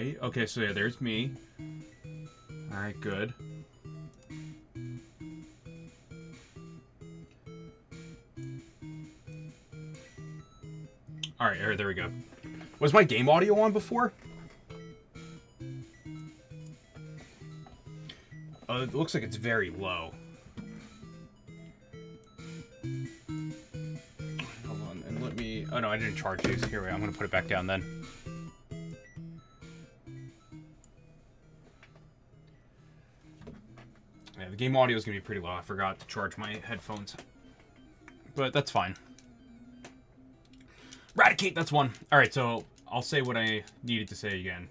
Alright. Okay, so yeah, there's me. Alright, good. Alright, there we go. Was my game audio on before? It looks like it's very low. Hold on, and let me... Oh no, I didn't charge these. Here we go, I'm gonna put it back down then. Yeah, the game audio is gonna be pretty low. I forgot to charge my headphones. But that's fine. Eradicate, that's one. Alright, so I'll say what I needed to say again.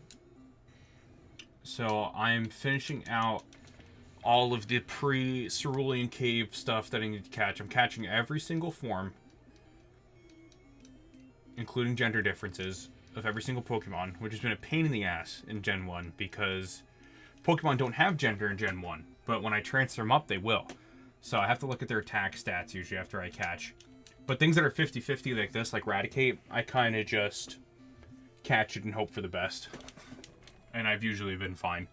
So I'm finishing out all of the pre-Cerulean Cave stuff that I need to catch. I'm catching every single form, including gender differences, of every single Pokemon, which has been a pain in the ass in Gen 1 because Pokemon don't have gender in Gen 1, but when I transfer them up, they will. So I have to look at their attack stats usually after I catch. But things that are 50-50 like this, like Eradicate, I kind of just catch it and hope for the best. And I've usually been fine.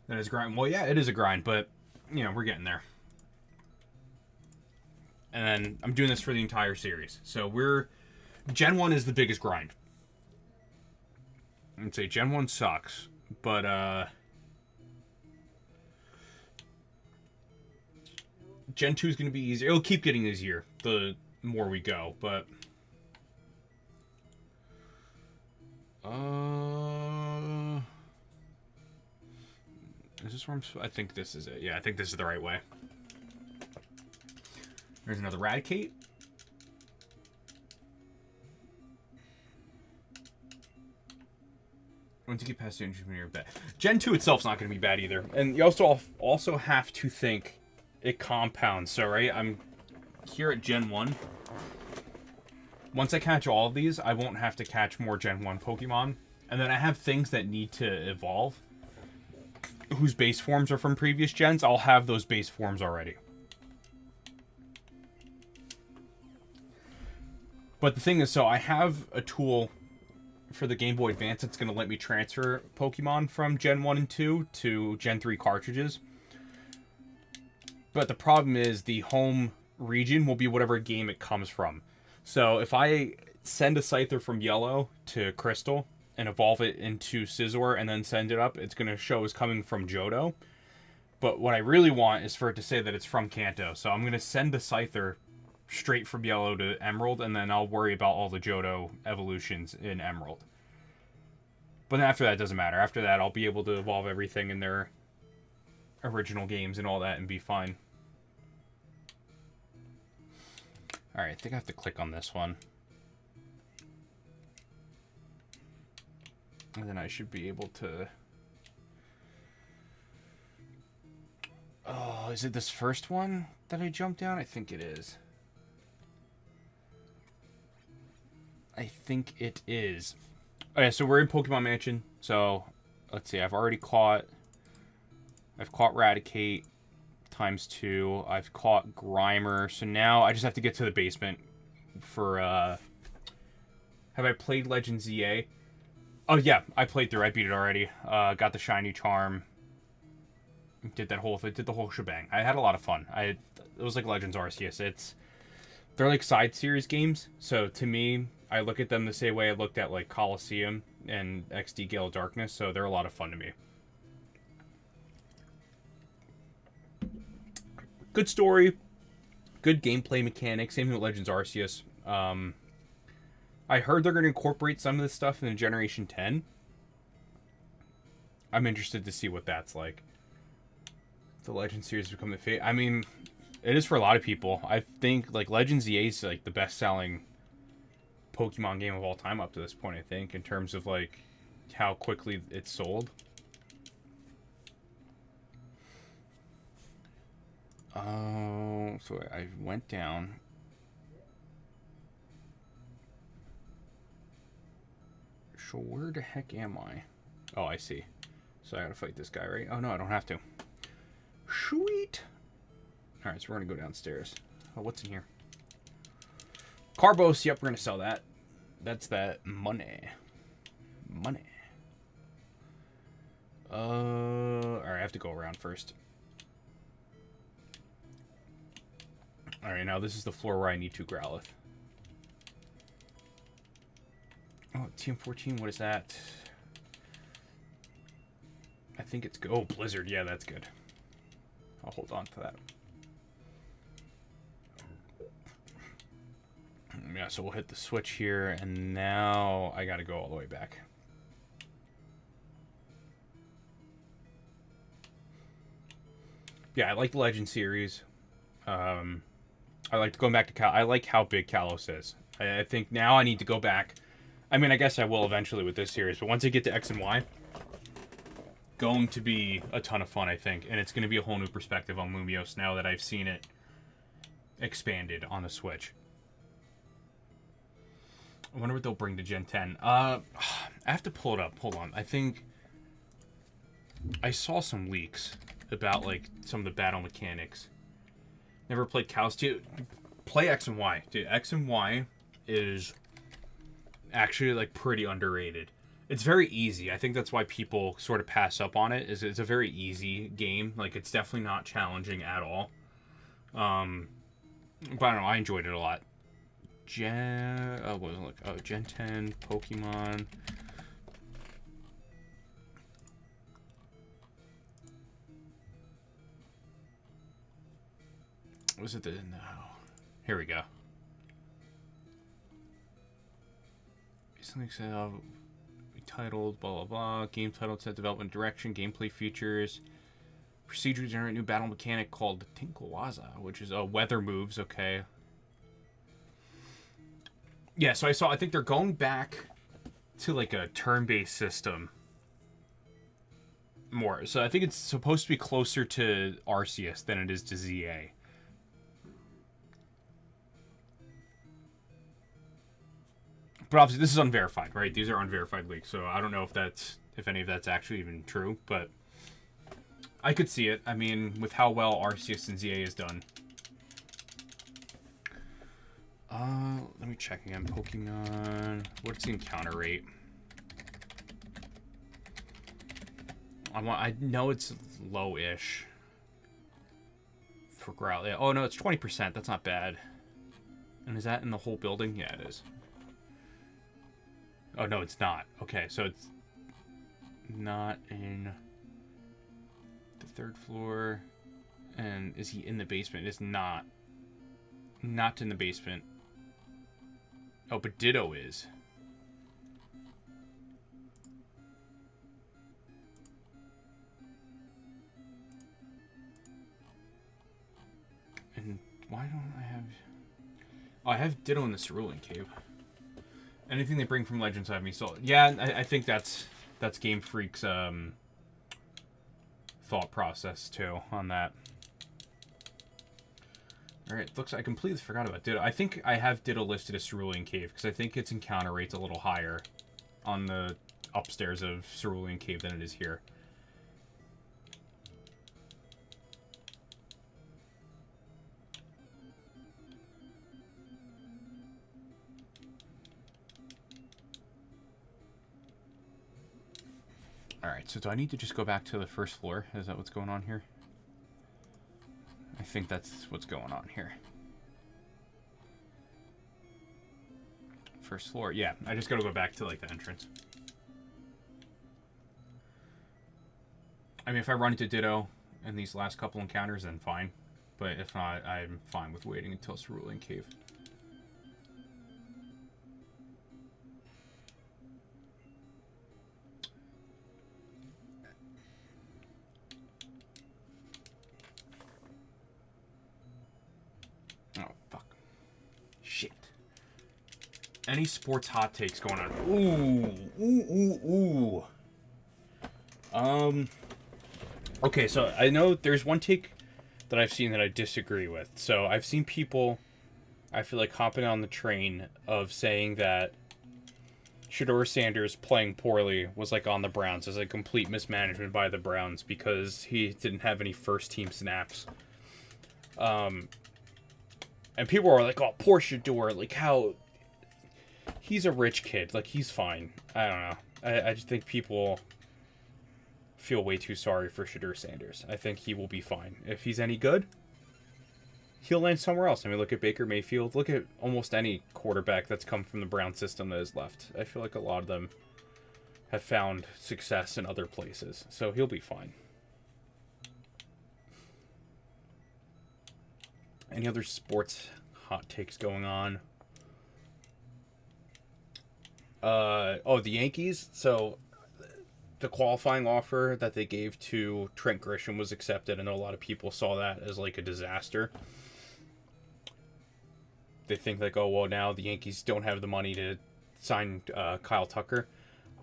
That is a grind. Well, yeah, it is a grind, but, you know, we're getting there. And then I'm doing this for the entire series. So Gen 1 is the biggest grind. I'd say Gen 1 sucks, but, Gen 2 is going to be easier. It'll keep getting easier the more we go, but... Is this where I think this is it. Yeah, I think this is the right way. There's another Eradicate. Once you get past the entry when you're bad. Gen 2 itself's not going to be bad either. And you also have to think it compounds. So, right, I'm here at Gen 1. Once I catch all of these, I won't have to catch more Gen 1 Pokemon. And then I have things that need to evolve, whose base forms are from previous gens. I'll have those base forms already. But the thing is, so I have a tool for the Game Boy Advance that's going to let me transfer Pokemon from Gen 1 and 2 to Gen 3 cartridges. But the problem is the home region will be whatever game it comes from. So if I send a Scyther from Yellow to Crystal and evolve it into Scizor and then send it up, it's going to show as coming from Johto. But what I really want is for it to say that it's from Kanto. So I'm going to send the Scyther straight from Yellow to Emerald, and then I'll worry about all the Johto evolutions in Emerald. But after that, it doesn't matter. After that, I'll be able to evolve everything in their original games and all that and be fine. Alright, I think I have to click on this one. And then I should be able to... Oh, is it this first one that I jumped down? I think it is. I think it is. Okay, so we're in Pokemon Mansion. So, let's see. I've caught Eradicate ×2. I've caught Grimer. So now I just have to get to the basement for, Have I played Legends ZA? Oh, yeah. I played through. I beat it already. Got the shiny charm. Did the whole shebang. I had a lot of fun. It was like Legends Arceus. They're like side series games. So to me, I look at them the same way I looked at like Coliseum and XD Gale of Darkness. So they're a lot of fun to me. Good story, good gameplay mechanics. Same thing with Legends Arceus. I heard they're going to incorporate some of this stuff in the Generation 10. I'm interested to see what that's like. The Legends series become the fate. I mean, it is for a lot of people. I think like Legends EA is like the best-selling Pokemon game of all time up to this point. I think in terms of like how quickly it's sold. Oh, so I went down. So where the heck am I? Oh, I see. So I gotta fight this guy, right? Oh no, I don't have to. Sweet. Alright, so we're going to go downstairs. Oh, what's in here? Carbos. Yep, we're going to sell that. That's that money. Money. Alright, I have to go around first. Alright, now this is the floor where I need to Growlithe. Oh, TM14, what is that? I think it's... Oh, Blizzard. Yeah, that's good. I'll hold on to that. Yeah, so we'll hit the switch here, and now I gotta go all the way back. Yeah, I like the Legend series. I like going back to I like how big Kalos is. I think now I need to go back. I mean, I guess I will eventually with this series, but once I get to X and Y, going to be a ton of fun, I think. And it's going to be a whole new perspective on Lumiose now that I've seen it expanded on the Switch. I wonder what they'll bring to Gen 10. I have to pull it up. Hold on. I think I saw some leaks about, like, some of the battle mechanics. Never played Kalos. Dude, play X and Y. Dude, X and Y is actually, like, pretty underrated. It's very easy. I think that's why people sort of pass up on it. It's a very easy game. Like, it's definitely not challenging at all. But I don't know. I enjoyed it a lot. Gen 10 Pokemon. Was it the... No. Here we go. Something said, titled, blah, blah, blah. Game title, set development direction, gameplay features. Procedure to generate new battle mechanic called Tinklewaza, which is weather moves, okay. Yeah, so I think they're going back to, like, a turn-based system more. So I think it's supposed to be closer to Arceus than it is to ZA. But obviously, this is unverified, right? These are unverified leaks, so I don't know if any of that's actually even true, but I could see it. I mean, with how well Arceus and ZA is done. Let me check again. Pokemon. What's the encounter rate? I know it's low-ish for Growlithe. Oh no, it's 20%. That's not bad. And is that in the whole building? Yeah, it is. Oh, no, it's not. Okay, so it's not in the third floor. And is he in the basement? It's not. Not in the basement. Oh, but Ditto is. And why don't I have... Oh, I have Ditto in the Cerulean Cave. Anything they bring from Legends have me sold. Yeah, I think that's Game Freak's thought process too on that. All right, looks. I completely forgot about Ditto. I think I have Ditto listed as Cerulean Cave because I think its encounter rate's a little higher on the upstairs of Cerulean Cave than it is here. Alright, so do I need to just go back to the first floor? Is that what's going on here? I think that's what's going on here. First floor. Yeah, I just gotta go back to, like, the entrance. I mean, if I run into Ditto in these last couple encounters, then fine. But if not, I'm fine with waiting until Cerulean Cave. Any sports hot takes going on? Okay, so I know there's one take that I've seen that I disagree with. So I've seen people, I feel like, hopping on the train of saying that Shedeur Sanders playing poorly was, like, on the Browns as a complete mismanagement by the Browns because he didn't have any first-team snaps. And people are like, oh, poor Shador. Like, how... He's a rich kid. Like, he's fine. I don't know. I just think people feel way too sorry for Shador Sanders. I think he will be fine. If he's any good, he'll land somewhere else. I mean, look at Baker Mayfield. Look at almost any quarterback that's come from the Brown system that has left. I feel like a lot of them have found success in other places. So he'll be fine. Any other sports hot takes going on? The Yankees. So the qualifying offer that they gave to Trent Grisham was accepted. I know a lot of people saw that as like a disaster. They think like, oh, well, now the Yankees don't have the money to sign Kyle Tucker.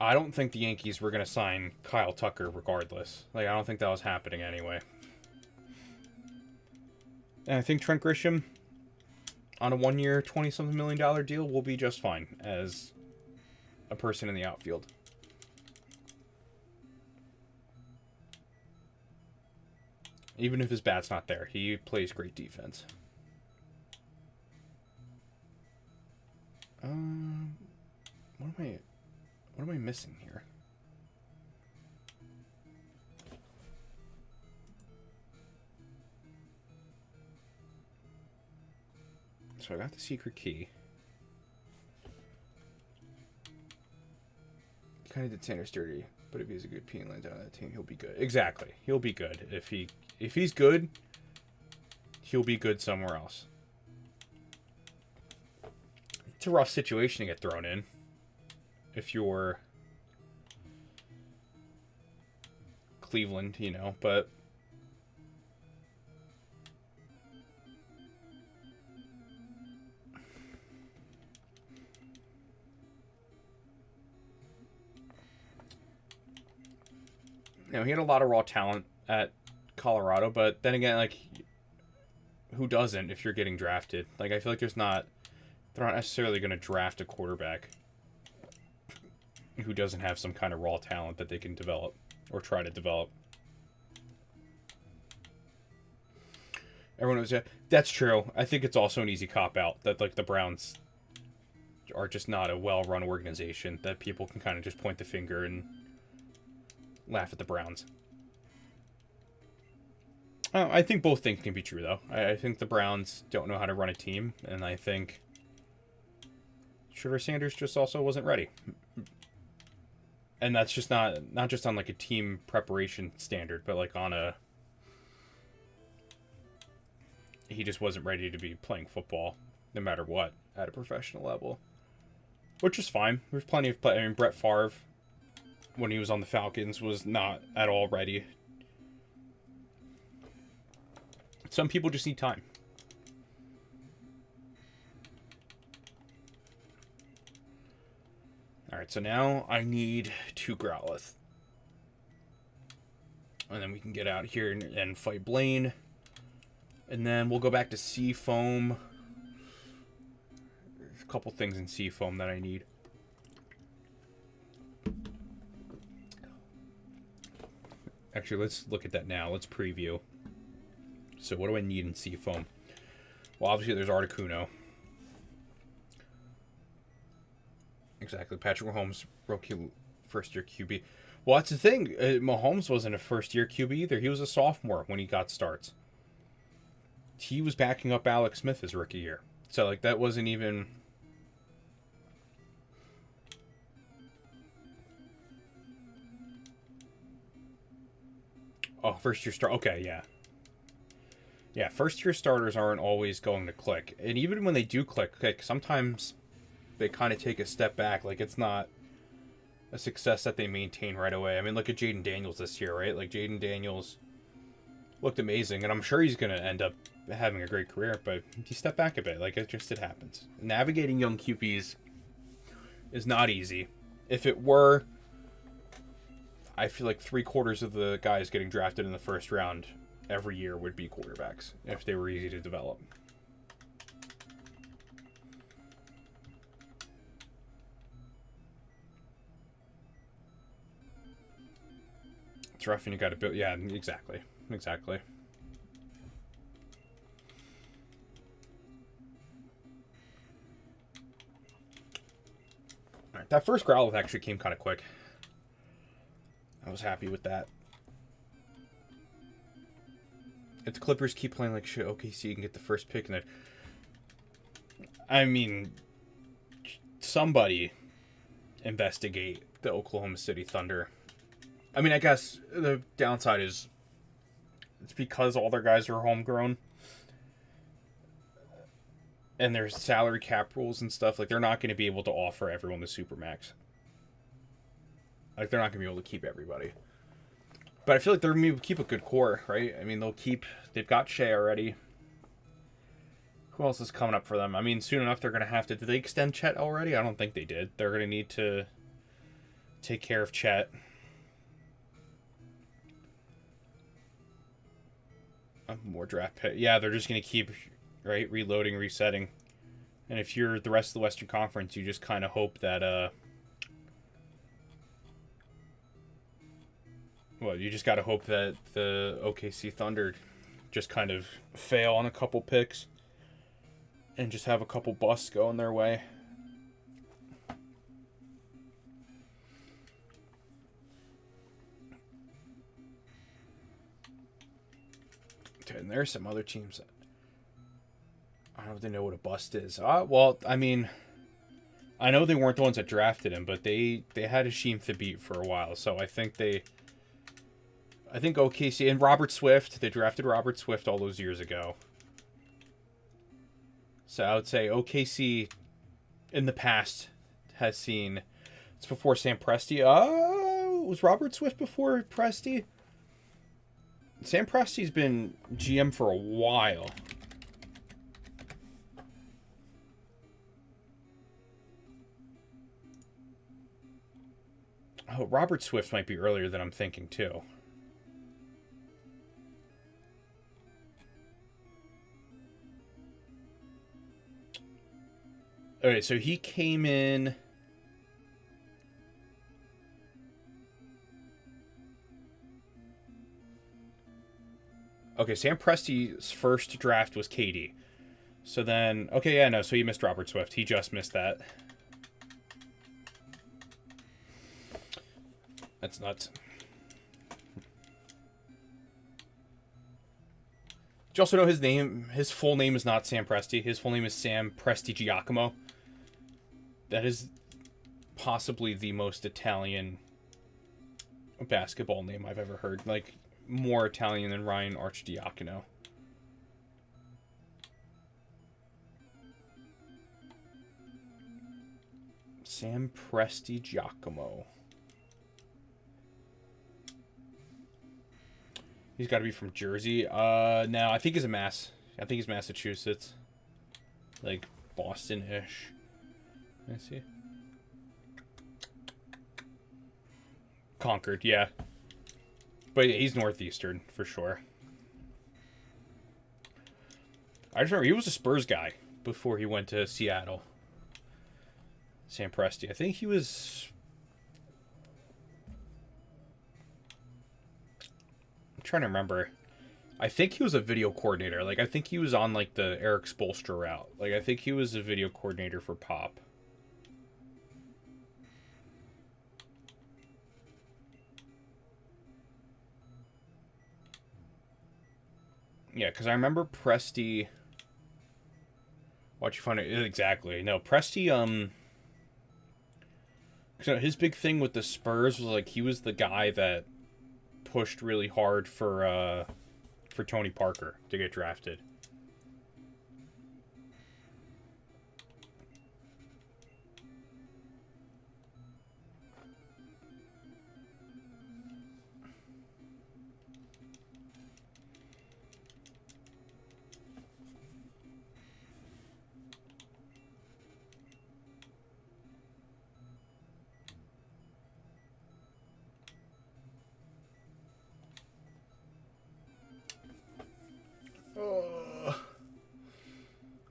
I don't think the Yankees were going to sign Kyle Tucker regardless. Like, I don't think that was happening anyway. And I think Trent Grisham, on a 1-year, $20-something million deal, will be just fine as a person in the outfield. Even if his bat's not there, he plays great defense. What am I missing here? So I got the secret key. Kind of did Sanders dirty, but if he's a good P and lands out of that team, he'll be good. Exactly, he'll be good. If he's good, he'll be good somewhere else. It's a rough situation to get thrown in if you're Cleveland, you know, but you know, he had a lot of raw talent at Colorado, but then again, like, who doesn't if you're getting drafted? Like, I feel like they're not necessarily going to draft a quarterback who doesn't have some kind of raw talent that they can develop or try to develop. Everyone was, yeah, that's true. I think it's also an easy cop-out that, like, the Browns are just not a well-run organization that people can kind of just point the finger and laugh at the Browns. I think both things can be true, though. I think the Browns don't know how to run a team, and I think Shador Sanders just also wasn't ready. And that's just not just on like a team preparation standard, but like on a... He just wasn't ready to be playing football, no matter what, at a professional level. Which is fine. There's plenty of play. I mean, Brett Favre, when he was on the Falcons, was not at all ready. Some people just need time. Alright, so now I need 2 Growlithe. And then we can get out here and fight Blaine. And then we'll go back to Seafoam. There's a couple things in Seafoam that I need. Actually, let's look at that now. Let's preview. So what do I need in Seafoam? Well, obviously there's Articuno. Exactly. Patrick Mahomes, rookie first-year QB. Well, that's the thing. Mahomes wasn't a first-year QB either. He was a sophomore when he got starts. He was backing up Alex Smith his rookie year. So, like, that wasn't even... Oh, first-year start. Okay, yeah. Yeah, first-year starters aren't always going to click. And even when they do click, sometimes they kind of take a step back. Like, it's not a success that they maintain right away. I mean, look at Jaden Daniels this year, right? Like, Jaden Daniels looked amazing, and I'm sure he's going to end up having a great career, but he stepped back a bit. Like, it happens. Navigating young QBs is not easy. If it were, I feel like 3/4 of the guys getting drafted in the first round every year would be quarterbacks if they were easy to develop. It's rough and you got to build. Yeah, exactly. That first Growlithe actually came kind of quick. I was happy with that. If the Clippers keep playing like shit, OKC can get the first pick. And I mean, somebody investigate the Oklahoma City Thunder. I mean, I guess the downside is it's because all their guys are homegrown. And there's salary cap rules and stuff. Like, they're not going to be able to offer everyone the Supermax. Like, they're not going to be able to keep everybody. But I feel like they're going to keep a good core, right? I mean, they've got Shea already. Who else is coming up for them? I mean, soon enough they're going to have to... Did they extend Chet already? I don't think they did. They're going to need to take care of Chet. More draft pick. Yeah, they're just going to keep, right, reloading, resetting. And if you're the rest of the Western Conference, you just kind of hope that... Well, you just got to hope that the OKC Thunder just kind of fail on a couple picks and just have a couple busts going their way. And there's some other teams that I don't know if they know what a bust is. Well, I mean, I know they weren't the ones that drafted him, but they had Hasheem Thabeet for a while, so I think OKC and Robert Swift, they drafted Robert Swift all those years ago. So I would say OKC in the past has seen, it's before Sam Presti. Was Robert Swift before Presti? Sam Presti's been GM for a while. Oh, Robert Swift might be earlier than I'm thinking, too. Okay, so he came in... Okay, Sam Presti's first draft was KD. So then... Okay, yeah, no, so he missed Robert Swift. He just missed that. That's nuts. Did you also know his name? His full name is not Sam Presti. His full name is Sam Prestigiacomo. That is possibly the most Italian basketball name I've ever heard. Like, more Italian than Ryan Arcidiacono. Sam Prestigiacomo. He's got to be from Jersey. No, I think he's I think he's Massachusetts. Like, Boston-ish. Let's see. Concord, yeah. But yeah, he's Northeastern, for sure. I just remember he was a Spurs guy before he went to Seattle. Sam Presti. I think he was... I'm trying to remember. I think he was a video coordinator. Like, I think he was on, like, the Eric Spoelstra route. Like, I think he was a video coordinator for Pop. Yeah, because I remember Presti... Why'd you find it? Exactly. No, Presti, so his big thing with the Spurs was, like, he was the guy that pushed really hard for Tony Parker to get drafted.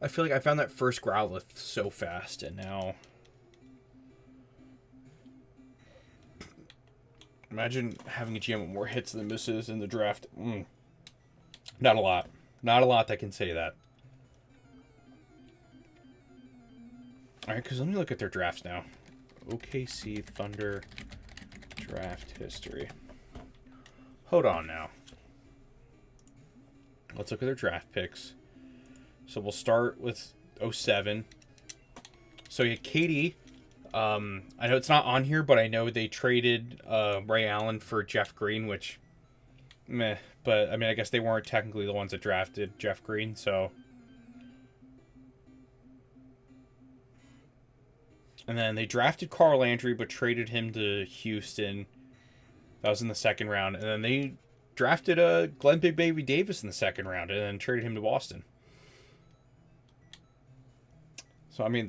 I feel like I found that first Growlithe so fast, and now... Imagine having a GM with more hits than misses in the draft. Not a lot. Not a lot that can say that. Alright, because let me look at their drafts now. OKC Thunder draft history. Hold on now. Let's look at their draft picks. So we'll start with 07. So yeah, Katie. I know it's not on here, but I know they traded Ray Allen for Jeff Green, which meh. But I mean, I guess they weren't technically the ones that drafted Jeff Green, so. And then they drafted Carl Landry, but traded him to Houston. That was in the second round. And then they drafted Glenn Big Baby Davis in the second round, and then traded him to Boston. So I mean,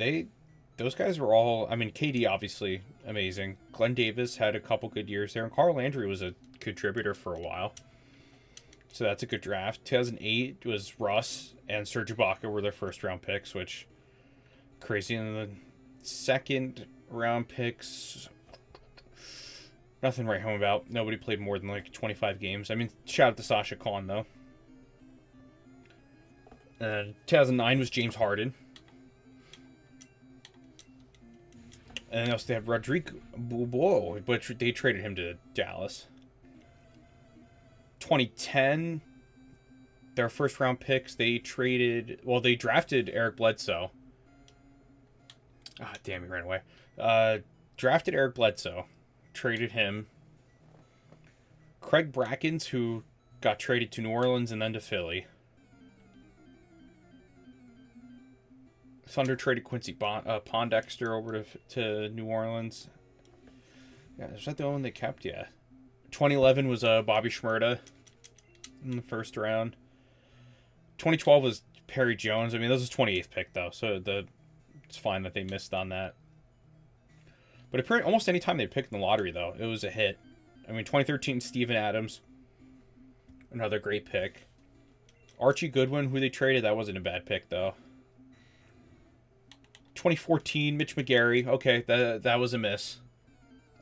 those guys were all. I mean, KD obviously amazing. Glenn Davis had a couple good years there, and Carl Landry was a contributor for a while. So that's a good draft. 2008 was Russ and Serge Ibaka were their first round picks, which crazy. And the second round picks, nothing to write home about. Nobody played more than like 25 games. I mean, shout out to Sasha Kaun though. 2009 was James Harden. And then they had Rodrigo Bubo, but they traded him to Dallas. 2010, their first round picks, they drafted Eric Bledsoe. Ah, damn, he ran away. Drafted Eric Bledsoe, traded him. Craig Brackens, who got traded to New Orleans and then to Philly. Thunder traded Quincy Pondexter over to New Orleans. Yeah, is that the one they kept? Yeah. 2011 was Bobby Shmurda in the first round. 2012 was Perry Jones. I mean, that was his 28th pick, though, so it's fine that they missed on that. But apparently, almost any time they picked in the lottery, though, it was a hit. I mean, 2013, Steven Adams. Another great pick. Archie Goodwin, who they traded, that wasn't a bad pick, though. 2014, Mitch McGary. Okay, that was a miss.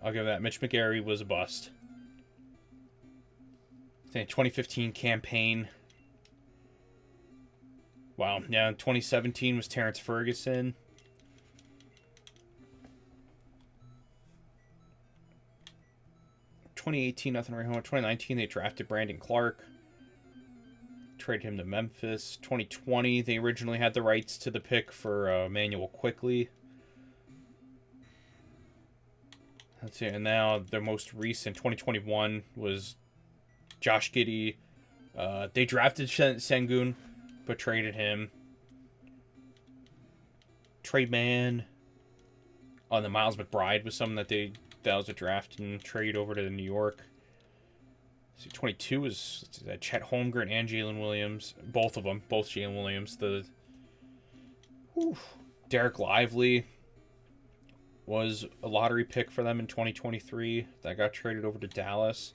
I'll give that. Mitch McGary was a bust. 2015 campaign. Wow. Yeah, 2017 was Terrence Ferguson. '18, nothing right home. 2019, they drafted Brandon Clark. Traded him to Memphis. 2020, they originally had the rights to the pick for Emmanuel Quickley. Let's see, and now their most recent, 2021, was Josh Giddey. They drafted Sengun, but traded him. Trade man. The Miles McBride was someone that was a draft and trade over to New York. 22 was Chet Holmgren and Jalen Williams. Both of them. Both Jalen Williams. Derek Lively was a lottery pick for them in 2023. That got traded over to Dallas.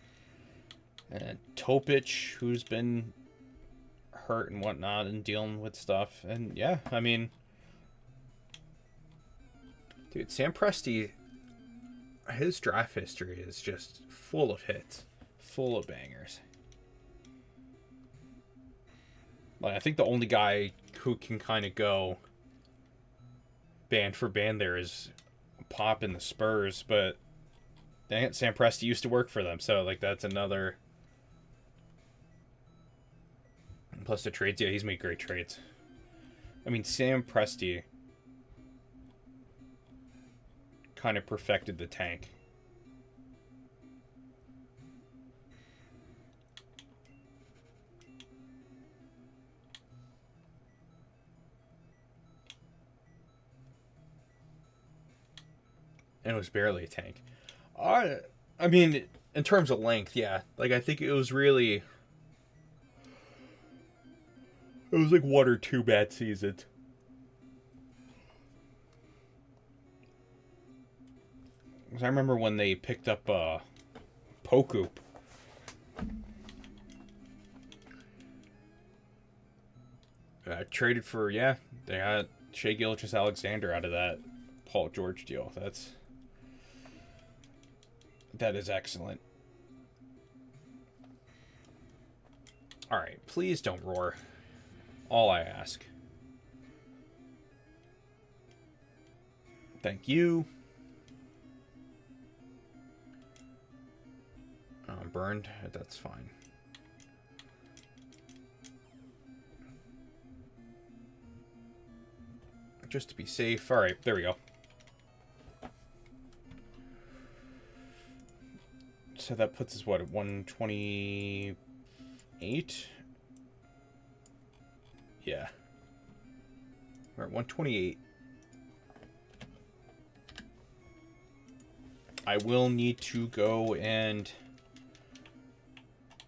And Topic, who's been hurt and whatnot and dealing with stuff. And yeah, I mean, dude, Sam Presti, his draft history is just full of hits. Full of bangers. Like, I think the only guy who can kind of go band for band there is Pop in the Spurs, but dang it, Sam Presti used to work for them, so like that's another. Plus the trades, yeah, he's made great trades. I mean, Sam Presti kind of perfected the tank. And it was barely a tank. I mean, in terms of length, yeah. Like, I think it was really... It was like one or two bad seasons. Because I remember when they picked up Poku. Traded for, yeah, they got Shai Gilgeous-Alexander out of that Paul George deal. That is excellent. Alright, please don't roar. All I ask. Thank you. burned. That's fine. Just to be safe. All right, there we go. So that puts us, what, at 128? Yeah. We're at 128. I will need to go and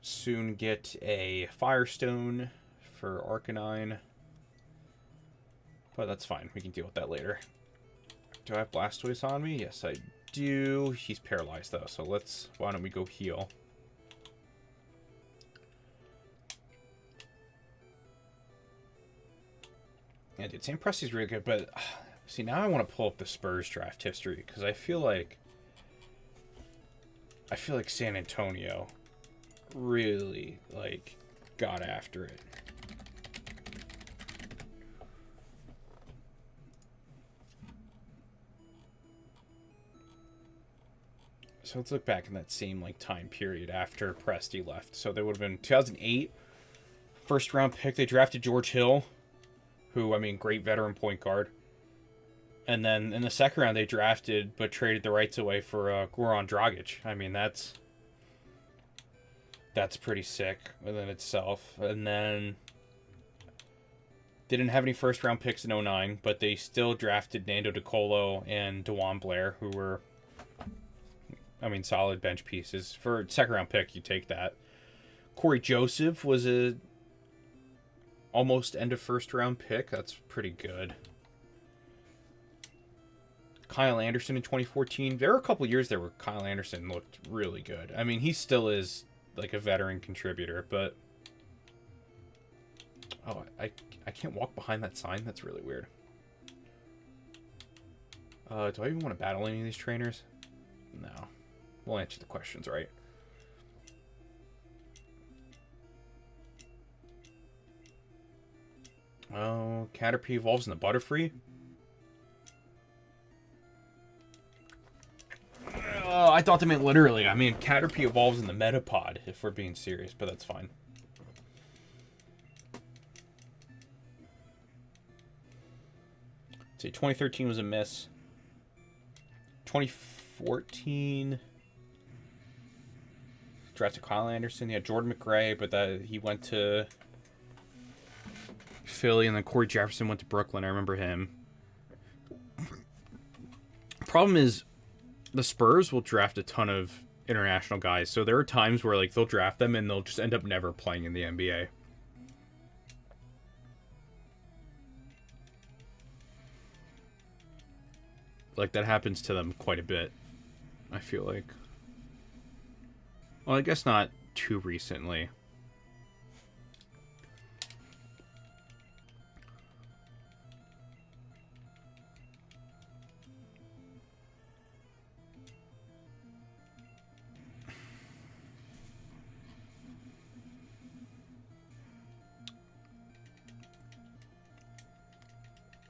soon get a Firestone for Arcanine. But that's fine. We can deal with that later. Do I have Blastoise on me? Yes, I do. He's paralyzed, though. So let's... Why don't we go heal? Yeah, dude, St. Presti's really good, but... See, now I want to pull up the Spurs draft history, because I feel like San Antonio really, like, got after it. So let's look back in that same, like, time period after Presti left. So there would have been 2008, first round pick. They drafted George Hill, who, I mean, great veteran point guard. And then in the second round, they drafted but traded the rights away for Goran Dragic. I mean, that's pretty sick within itself. And then they didn't have any first round picks in 2009, but they still drafted Nando DeColo and DeJuan Blair, who were, I mean, solid bench pieces. For a second round pick, you take that. Corey Joseph was a almost end of first round pick. That's pretty good. Kyle Anderson in 2014. There were a couple years there where Kyle Anderson looked really good. I mean, he still is like a veteran contributor, but... Oh, I can't walk behind that sign? That's really weird. Do I even want to battle any of these trainers? No. We'll answer the questions, right? Oh, Caterpie evolves in the Butterfree. Oh, I thought they meant literally. I mean, Caterpie evolves in the Metapod, if we're being serious, but that's fine. See, 2013 was a miss. 2014... drafted Kyle Anderson. He had Jordan McRae, but he went to Philly, and then Corey Jefferson went to Brooklyn. I remember him. Problem is, the Spurs will draft a ton of international guys, so there are times where like they'll draft them and they'll just end up never playing in the NBA. Like, that happens to them quite a bit, I feel like. Well, I guess not too recently.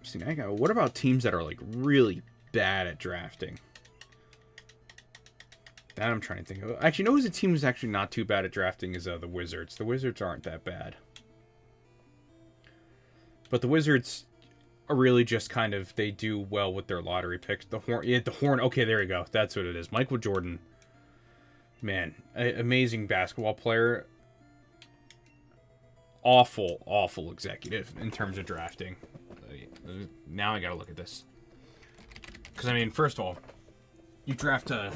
See, what about teams that are like really bad at drafting? That I'm trying to think of. Actually, you know who's a team who's actually not too bad at drafting is the Wizards. The Wizards aren't that bad. But the Wizards are really just kind of, they do well with their lottery picks. The Horn. Okay, there you go. That's what it is. Michael Jordan. Man, amazing basketball player. Awful, awful executive in terms of drafting. Now I gotta look at this. Because, I mean, first of all, you draft a...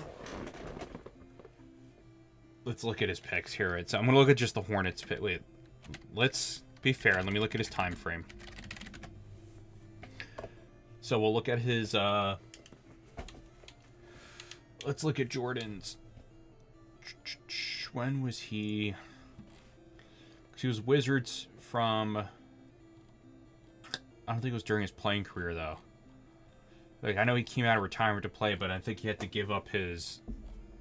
Let's look at his picks here. I'm going to look at just the Hornets pick. Wait, let's be fair. Let me look at his time frame. So we'll look at his... Let's look at Jordan's... When was he... He was Wizards from... I don't think it was during his playing career, though. Like, I know he came out of retirement to play, but I think he had to give up his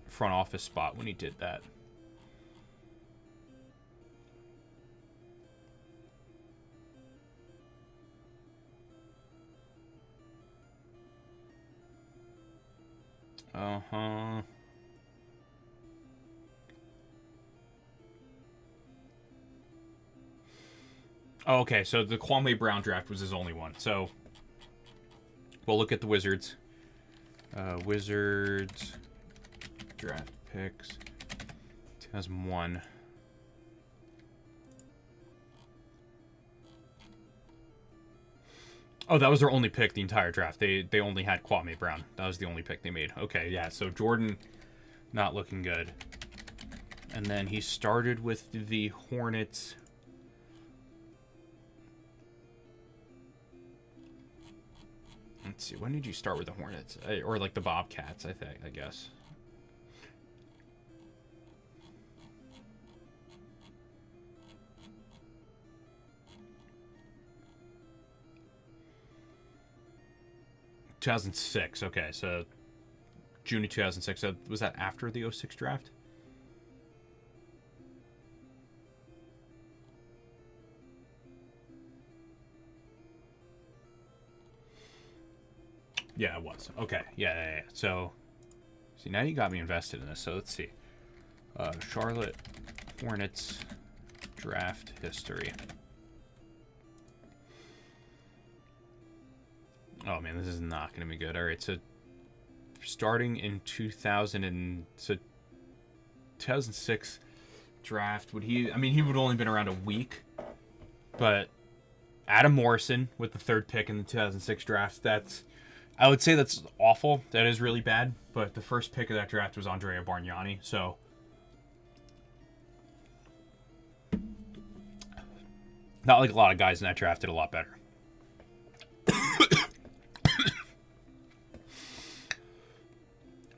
front office spot when he did that. Oh, okay, so the Kwame Brown draft was his only one. So we'll look at the Wizards. Wizards draft picks 2001. Oh, that was their only pick the entire draft. They only had Kwame Brown. That was the only pick they made. Okay, yeah. So Jordan, not looking good. And then he started with the Hornets. Let's see. When did you start with the Hornets? Or like the Bobcats, I guess. ...2006. Okay, so June of 2006. So was that after the 06 draft? Yeah, it was. Okay, yeah. So, see, now you got me invested in this. So let's see. Charlotte Hornets draft history. Oh man, this is not going to be good. All right, so starting in 2006 draft, would he? I mean, he would only been around a week, but Adam Morrison with the 3rd pick in the 2006 draft. I would say that's awful. That is really bad. But the first pick of that draft was Andrea Bargnani, so not like a lot of guys in that draft did a lot better.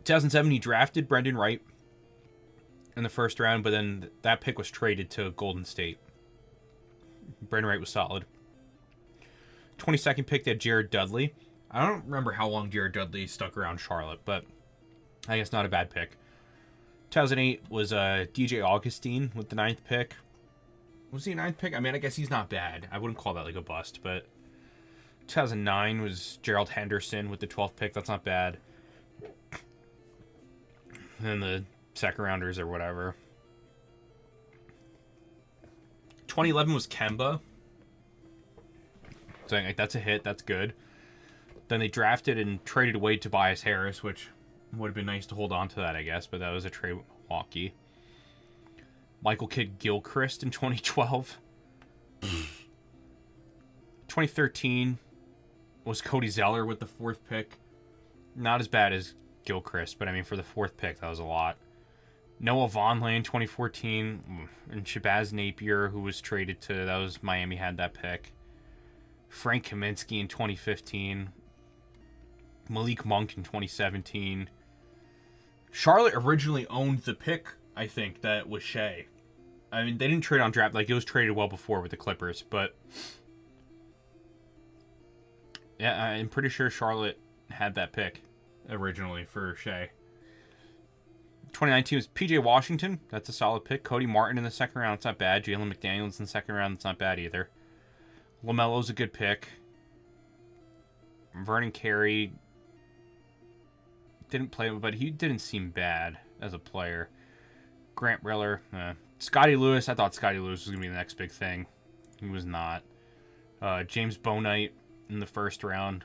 2007, he drafted Brendan Wright in the first round, but then that pick was traded to Golden State. Brendan Wright was solid. 22nd pick, they had Jared Dudley. I don't remember how long Jared Dudley stuck around Charlotte, but I guess not a bad pick. 2008 was DJ Augustine with the 9th pick. Was he a 9th pick? I mean, I guess he's not bad. I wouldn't call that like a bust, but 2009 was Gerald Henderson with the 12th pick. That's not bad. And the second rounders or whatever. 2011 was Kemba. So like, that's a hit. That's good. Then they drafted and traded away Tobias Harris, which would have been nice to hold on to that, I guess. But that was a trade with Milwaukee. Michael Kidd-Gilchrist in 2012. 2013 was Cody Zeller with the 4th pick. Not as bad as Gilchrist, but I mean, for the 4th pick, that was a lot. Noah Vonleh in 2014, and Shabazz Napier, who was traded to, that was Miami, had that pick. Frank Kaminsky in 2015. Malik Monk in 2017. Charlotte originally owned the pick, I think, that was Shea. I mean, they didn't trade on draft, like, it was traded well before with the Clippers, but yeah, I'm pretty sure Charlotte had that pick originally for Shea. 2019 was PJ Washington. That's a solid pick. Cody Martin in the 2nd round. That's not bad. Jalen McDaniels in the 2nd round. That's not bad either. LaMelo's a good pick. Vernon Carey didn't play, but he didn't seem bad as a player. Grant Riller. Scotty Lewis. I thought Scotty Lewis was going to be the next big thing. He was not. James Bonite in the 1st round.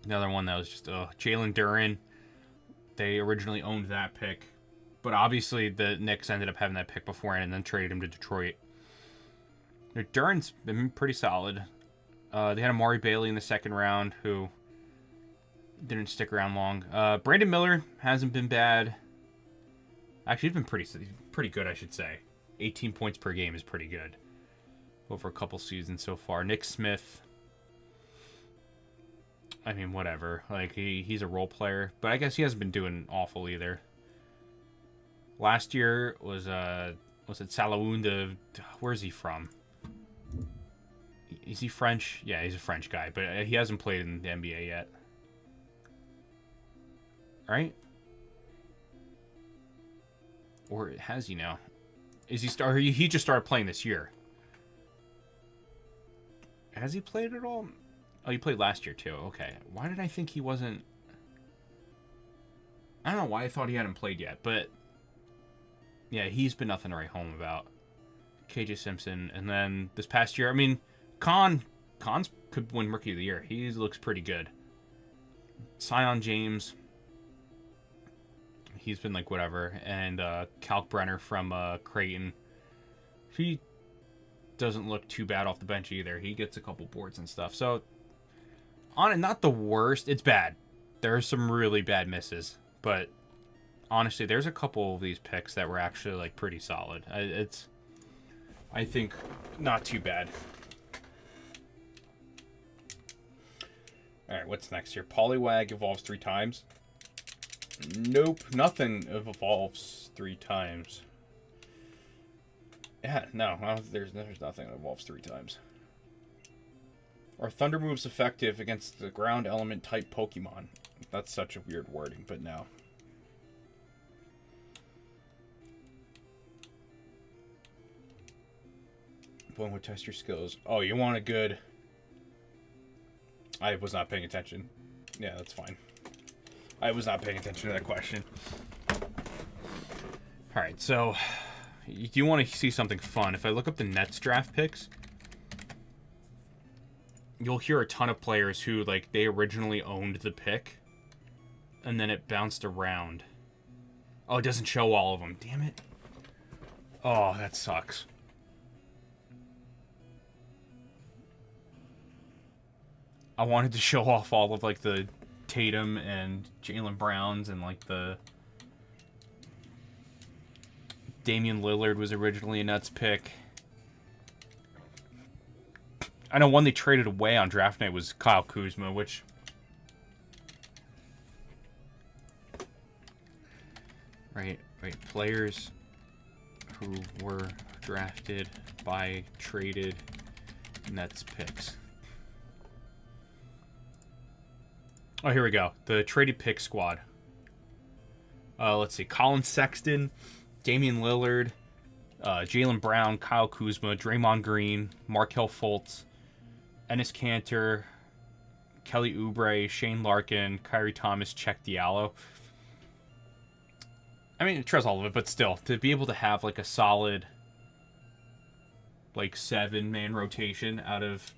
Another one that was just Jalen Duren. They originally owned that pick, but obviously the Knicks ended up having that pick beforehand and then traded him to Detroit. Duren's been pretty solid. They had Amari Bailey in the 2nd round, who didn't stick around long. Brandon Miller hasn't been bad. Actually, he's been pretty good, I should say. 18 points per game is pretty good over a couple seasons so far. Nick Smith, I mean, whatever. Like, he's a role player, but I guess he hasn't been doing awful either. Last year was it Salaounda? Where's he from? Is he French? Yeah, he's a French guy, but he hasn't played in the NBA yet. Right? Or has he now? Is he he just started playing this year. Has he played at all? Oh, he played last year, too. Okay. Why did I think he wasn't... I don't know why I thought he hadn't played yet, but... Yeah, he's been nothing to write home about. KJ Simpson. And then this past year, I mean, Cons could win Rookie of the Year. He looks pretty good. Sion James, he's been like whatever. And Kalkbrenner from Creighton, he doesn't look too bad off the bench either. He gets a couple boards and stuff. So, not the worst. It's bad. There's some really bad misses. But honestly, there's a couple of these picks that were actually like pretty solid. It's, I think, not too bad. All right, what's next here? Poliwag evolves 3 times. Nope, nothing evolves 3 times. Yeah, no, there's nothing that evolves 3 times. Are Thunder moves effective against the ground element type Pokemon? That's such a weird wording, but no. One would test your skills. Oh, you want a good... I was not paying attention. Yeah, that's fine. I was not paying attention to that question. Alright, so... Do you want to see something fun? If I look up the Nets draft picks, you'll hear a ton of players who, like, they originally owned the pick, and then it bounced around. Oh, it doesn't show all of them. Damn it. Oh, that sucks. I wanted to show off all of, like, the Tatum and Jaylen Browns and, like, the... Damian Lillard was originally a Nets pick. I know one they traded away on draft night was Kyle Kuzma, which... Right. Players who were drafted by traded Nets picks. Oh, here we go. The traded pick squad. Let's see. Colin Sexton, Damian Lillard, Jaylen Brown, Kyle Kuzma, Draymond Green, Markelle Fultz, Enes Kanter, Kelly Oubre, Shane Larkin, Kyrie Thomas, Czech Diallo. I mean, it tries all of it, but still, to be able to have like a solid, like 7-man rotation out of,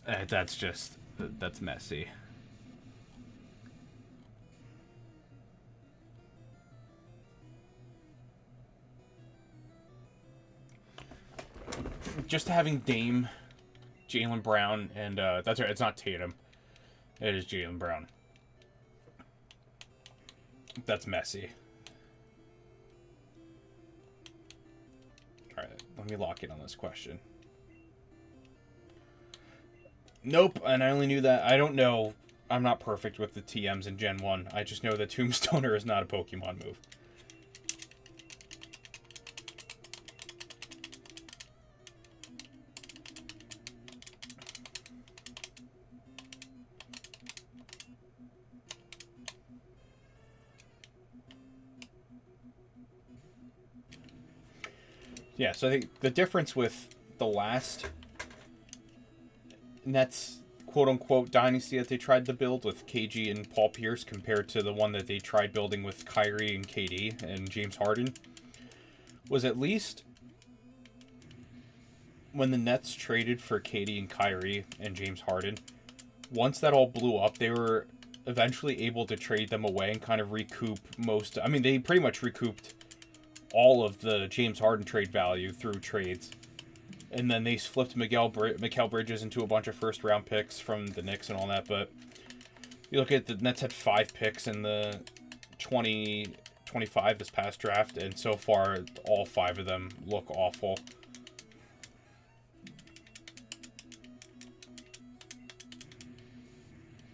that's messy. Just having Dame, Jaylen Brown, and that's right, it's not Tatum. It is Jaylen Brown. That's messy. Alright, let me lock in on this question. Nope, and I only knew that. I don't know. I'm not perfect with the TMs in Gen 1. I just know that Tombstoner is not a Pokemon move. Yeah, so I think the difference with the last Nets quote-unquote dynasty that they tried to build with KG and Paul Pierce compared to the one that they tried building with Kyrie and KD and James Harden was at least when the Nets traded for KD and Kyrie and James Harden, once that all blew up, they were eventually able to trade them away and kind of recoup most... I mean, they pretty much recouped all of the James Harden trade value through trades. And then they flipped Mikal Bridges into a bunch of first-round picks from the Knicks and all that. But you look at the Nets had 5 picks in the 2025 this past draft, and so far all 5 of them look awful.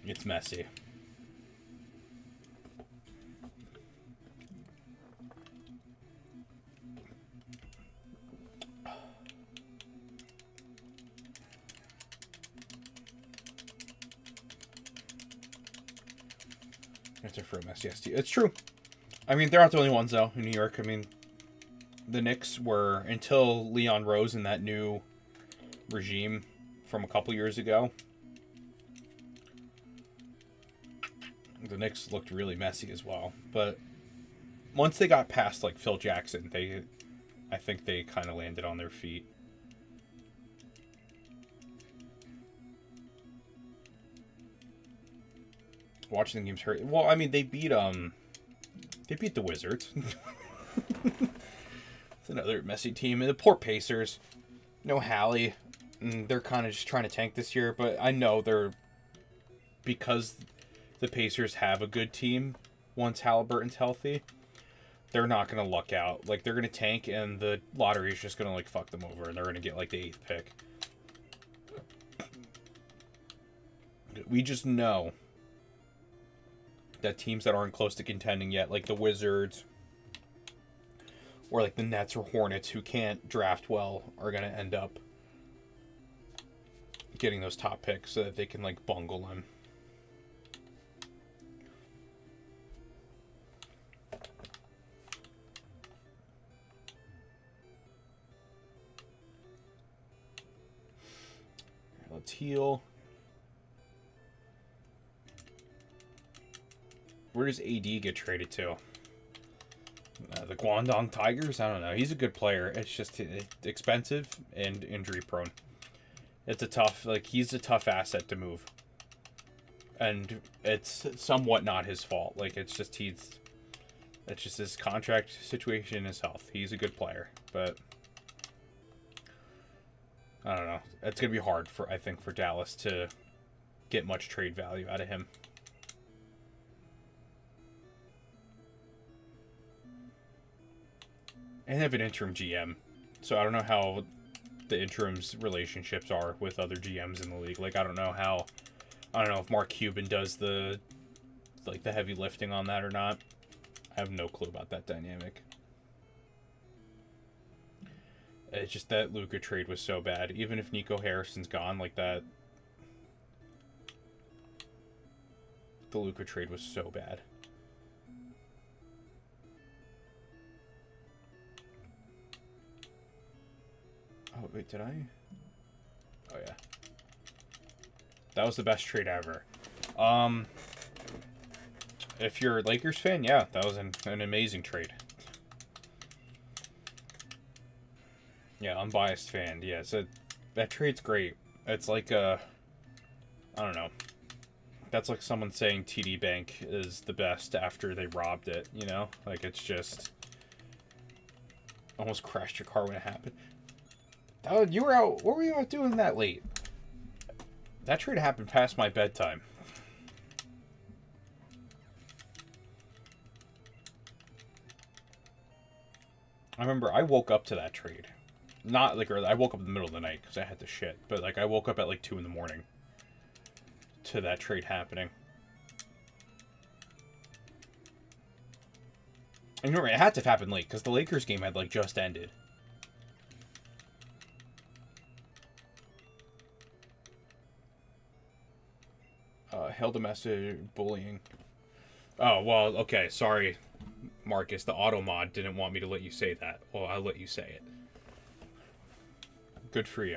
It's messy. It's a for a messy ST. It's true. I mean, they're not the only ones, though, in New York. I mean, the Knicks were, until Leon Rose and that new regime from a couple years ago, the Knicks looked really messy as well. But once they got past, like, Phil Jackson, I think they kind of landed on their feet. Watching the games hurt. Well, I mean, they beat the Wizards. It's another messy team. And the poor Pacers. No Hallie. They're kind of just trying to tank this year, but I know because the Pacers have a good team once Halliburton's healthy, they're not going to luck out. Like, they're going to tank, and the lottery is just going to, like, fuck them over, and they're going to get, like, the 8th pick. We just know that teams that aren't close to contending yet, like the Wizards or like the Nets or Hornets who can't draft well, are going to end up getting those top picks so that they can like bungle them. Let's heal. Where does AD get traded to? The Guangdong Tigers? I don't know. He's a good player. It's just expensive and injury prone. It's a tough, like, he's a tough asset to move. And it's somewhat not his fault. Like, it's just his contract situation and his health. He's a good player, but I don't know. It's going to be hard I think, for Dallas to get much trade value out of him. And they have an interim GM, so I don't know how the interim's relationships are with other GMs in the league. Like, I don't know if Mark Cuban does the heavy lifting on that or not. I have no clue about that dynamic. It's just that Luka trade was so bad. Even if Nico Harrison's gone, like that, the Luka trade was so bad. Oh, wait, did I? Oh, yeah. That was the best trade ever. If you're a Lakers fan, yeah, that was an amazing trade. Yeah, unbiased fan. Yeah, so that trade's great. It's like I don't know. That's like someone saying TD Bank is the best after they robbed it, you know? Like, it's just almost crashed your car when it happened. Oh, you were out. What were you out doing that late? That trade happened past my bedtime. I remember I woke up to that trade. Not like early. I woke up in the middle of the night because I had to shit. But like I woke up at like 2 in the morning to that trade happening. And remember, it had to have happened late because the Lakers game had like just ended. Held a message bullying. Oh, well, okay, sorry, Marcus. The auto mod didn't want me to let you say that. Well, I'll let you say it. Good for you.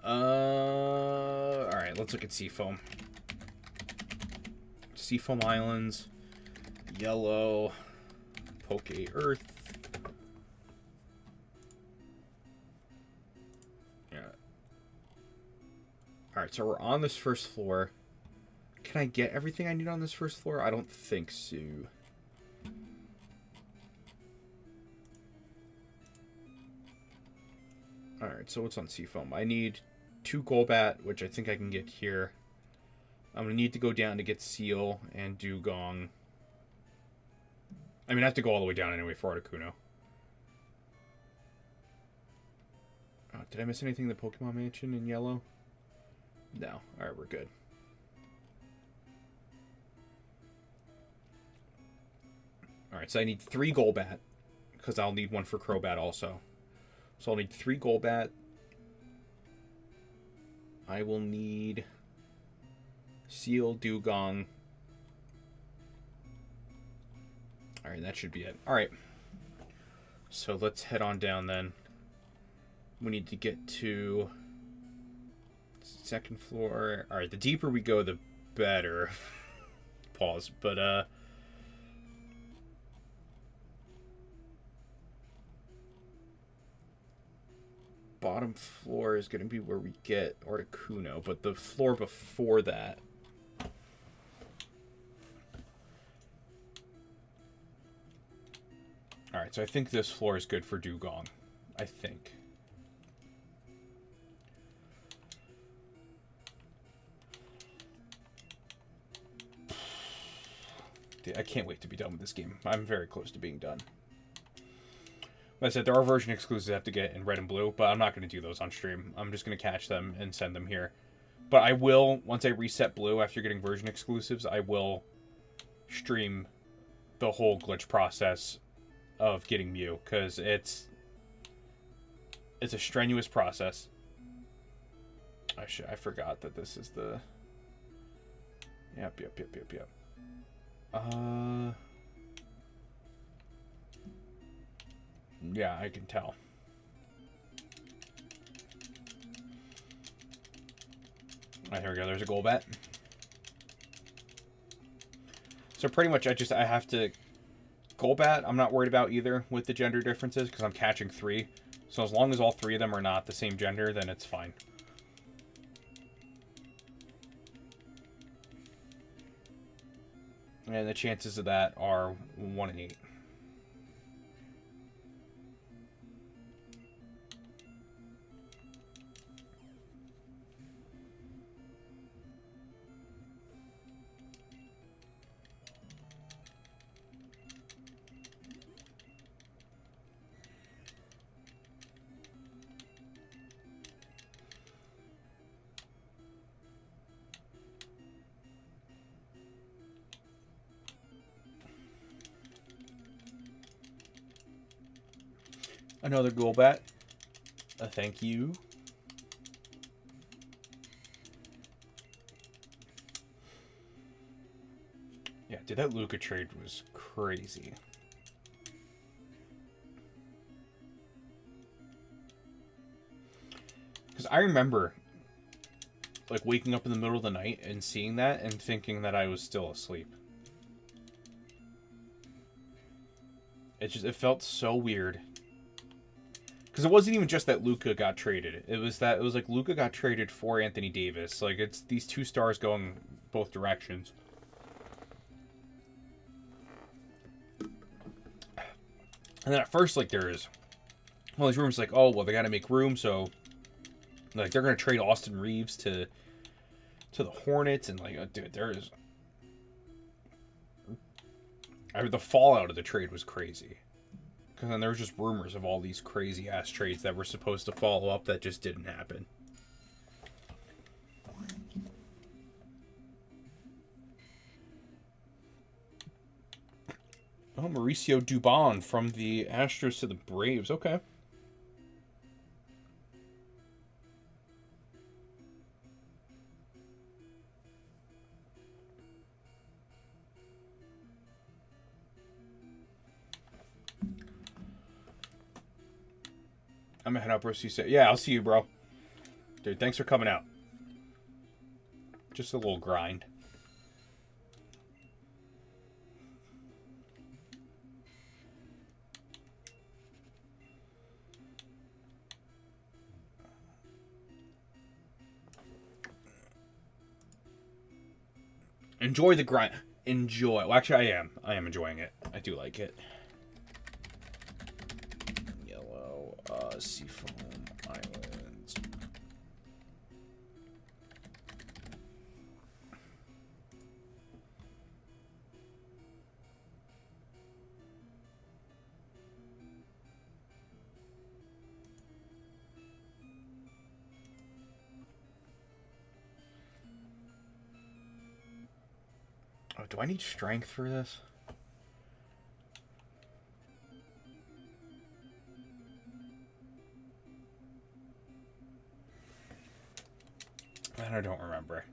Alright, let's look at Seafoam. Seafoam Islands. Yellow. Poke Earth. Alright, so we're on this first floor. Can I get everything I need on this first floor? I don't think so. Alright, so what's on Seafoam? I need 2 Golbat, which I think I can get here. I'm going to need to go down to get Seal and Dugong. I mean, I have to go all the way down anyway for Articuno. Oh, did I miss anything in the Pokemon Mansion in yellow? No. Alright, we're good. Alright, so I need 3 Golbat, because I'll need 1 for Crobat also. So I'll need 3 Golbat. I will need Seal, Dugong. Alright, that should be it. Alright. So let's head on down then. We need to get to 2nd floor. Alright, the deeper we go, the better. pause. But bottom floor is going to be where we get Articuno, but the floor before that. All right, so I think this floor is good for Dugong. I think. I can't wait to be done with this game. I'm very close to being done. Like I said, there are version exclusives I have to get in red and blue, but I'm not going to do those on stream. I'm just going to catch them and send them here. But I will, once I reset blue after getting version exclusives, I will stream the whole glitch process of getting Mew, because it's a strenuous process. I forgot that this is the... Yep. Yeah, I can tell. Alright, here we go. There's a Golbat. So pretty much I have to... Golbat, I'm not worried about either with the gender differences because I'm catching 3. So as long as all 3 of them are not the same gender, then it's fine. And the chances of that are 1 in 8. Another Golbat. Thank you. Yeah, dude, that Luca trade was crazy. Because I remember, like, waking up in the middle of the night and seeing that and thinking that I was still asleep. It felt so weird. Because it wasn't even just that Luca got traded. It was like Luca got traded for Anthony Davis. Like, it's these 2 stars going both directions. And then at first, like, there's all these rumors like, oh, well, they got to make room, so, like, they're going to trade Austin Reeves to the Hornets. And, like, dude, there's... the fallout of the trade was crazy. Because then there was just rumors of all these crazy-ass trades that were supposed to follow up that just didn't happen. Oh, Mauricio Dubon from the Astros to the Braves. Okay. I'm gonna head out, bro. See you. Yeah, I'll see you, bro. Dude, thanks for coming out. Just a little grind. Enjoy the grind. Enjoy. Well, actually, I am. I am enjoying it. I do like it. Yellow, Seafoam Islands. Oh, do I need strength for this? I don't remember.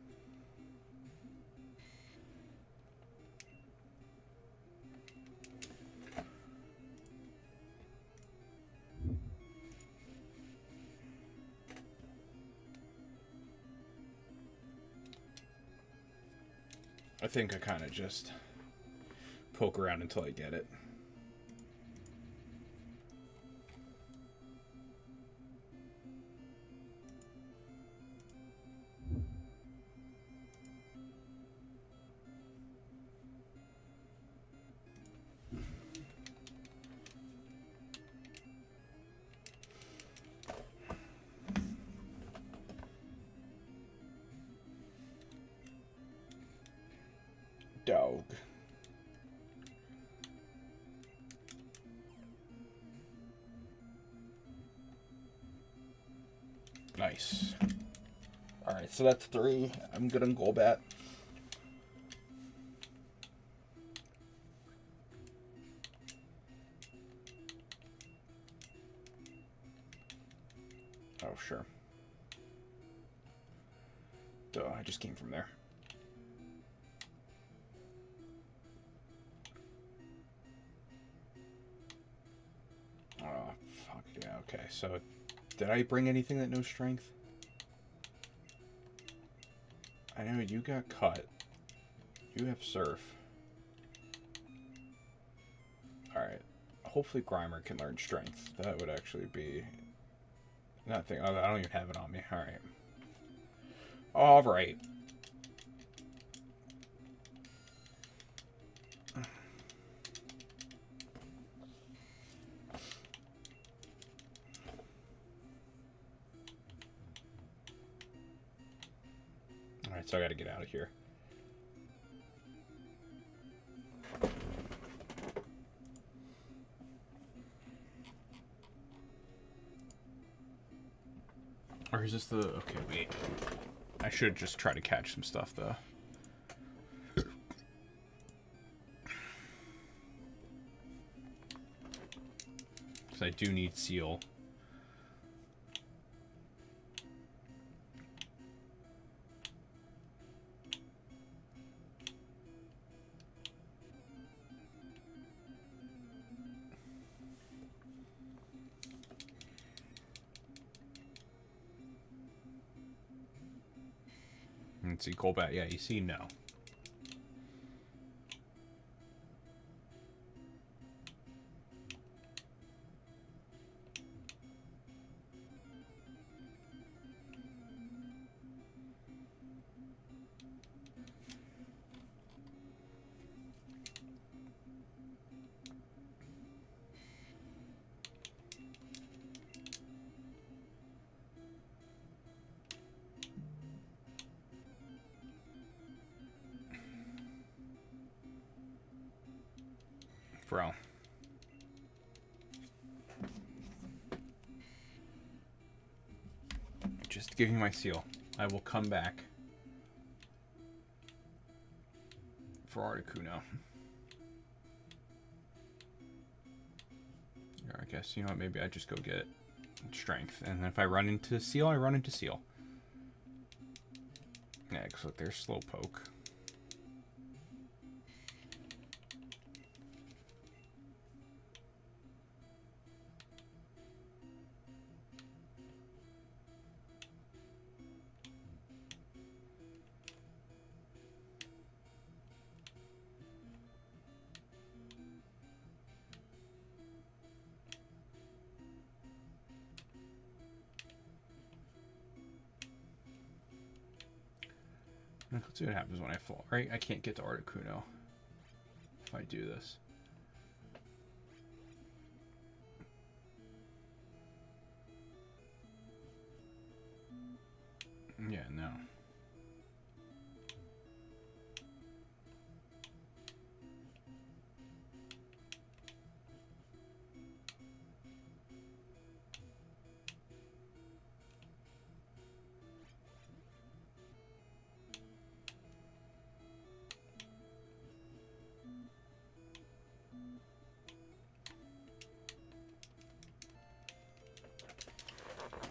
I think I kind of just poke around until I get it. Dog. Nice. Alright, so that's 3. I'm good on Golbat. Oh, sure. Duh, I just came from there. Oh, fuck yeah, okay. So, did I bring anything that knows strength? I know you got cut. You have surf. Alright. Hopefully Grimer can learn strength. That would actually be... nothing. Oh, I don't even have it on me. Alright. Alright. Alright, so I gotta get out of here. Or is this the... okay, wait. I should just try to catch some stuff, though. Because I do need Seal. Let's see, Golbat. Yeah, you see, no. Bro. Just give me my Seal. I will come back for Articuno. Or I guess, you know what, maybe I just go get strength. And then if I run into Seal, I run into Seal. Yeah, because look, there's Slowpoke. Let's see what happens when I fall. Right? I can't get to Articuno if I do this. Yeah, no.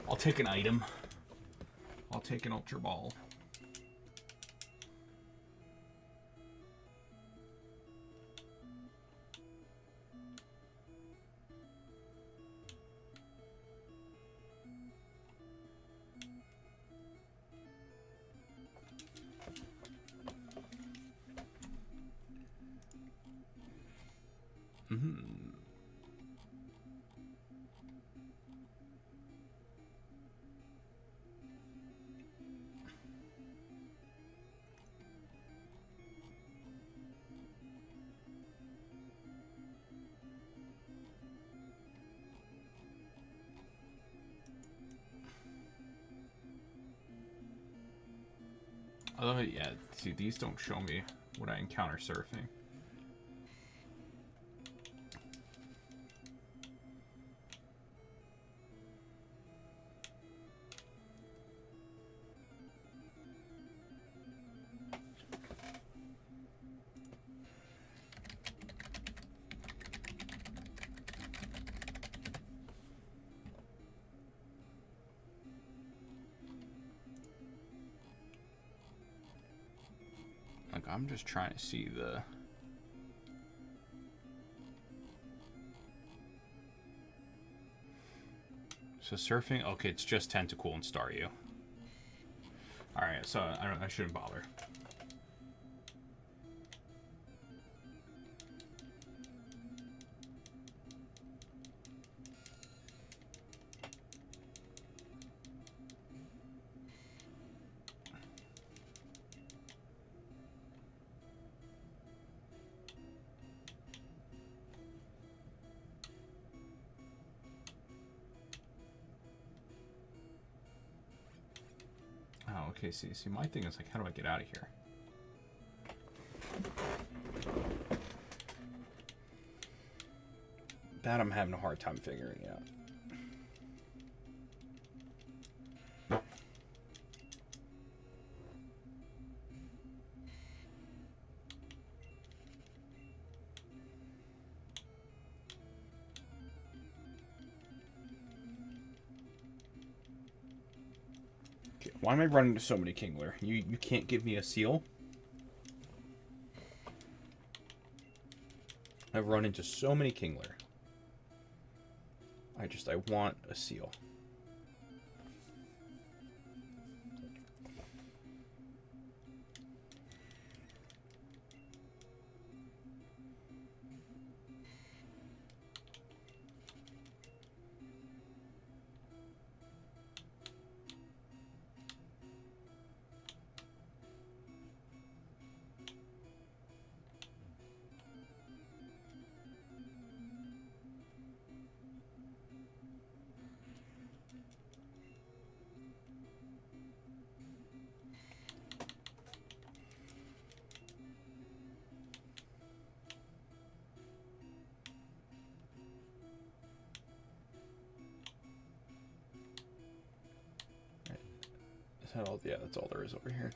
I'll take an item. I'll take an Ultra Ball. Oh, yeah, see, these don't show me what I encounter surfing. Like, I'm just trying to see the... So surfing, okay, it's just Tentacool and Staryu. Alright, so I shouldn't bother. Oh, okay, see, my thing is, like, how do I get out of here? That I'm having a hard time figuring out. Okay, why am I running into so many Kingler? You can't give me a seal? I've run into so many Kingler. I want a seal. Is that all? Yeah, that's all there is over here.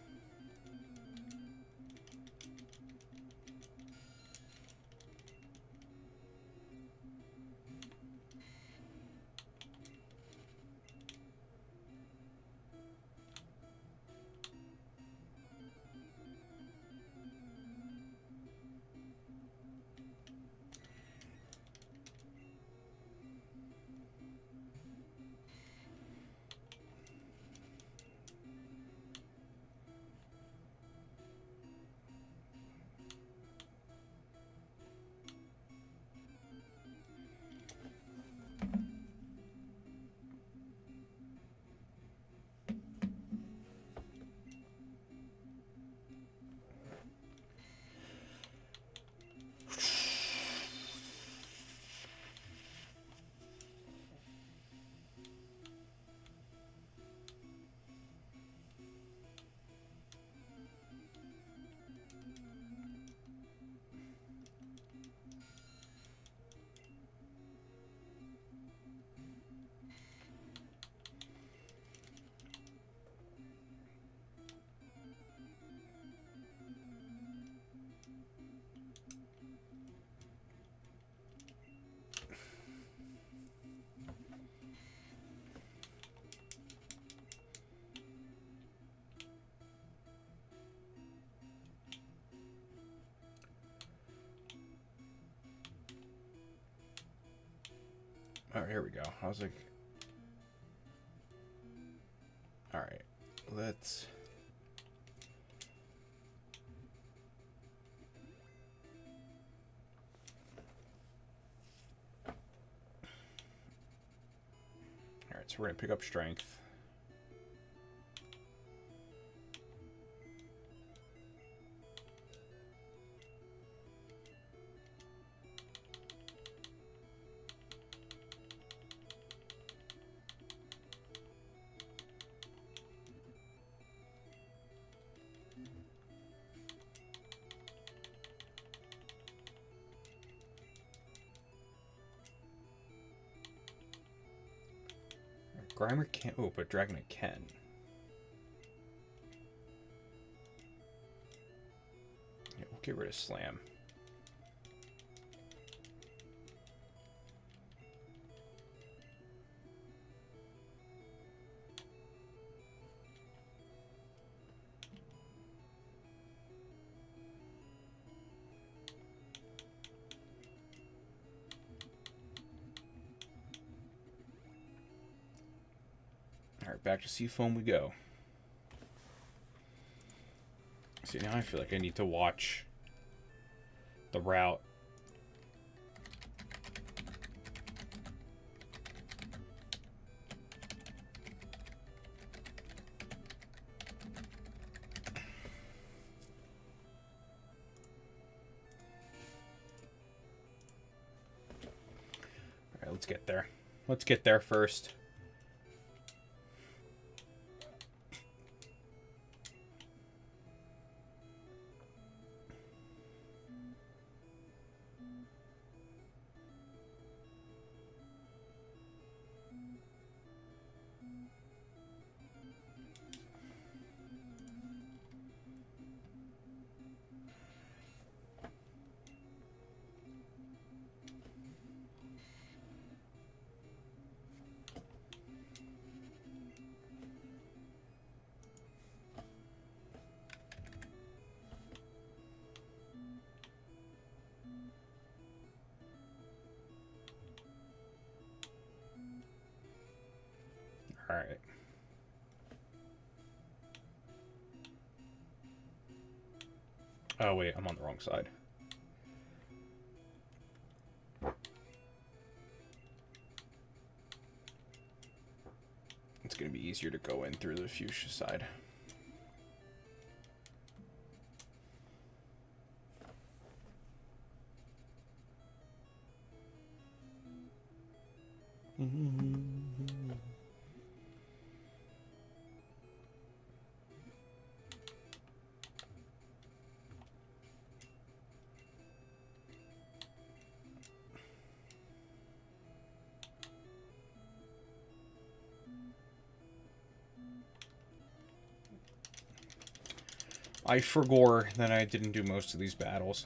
All right, here we go. I was like, all right, let's. All right, so we're gonna pick up strength. Grimer can't. Oh, but Dragonite can. Yeah, we'll get rid of Slam. Alright, back to Seafoam we go. See, now I feel like I need to watch the route. Alright, let's get there. Let's get there first. Alright. Oh, wait, I'm on the wrong side. It's going to be easier to go in through the fuchsia side. I forgot that I didn't do most of these battles.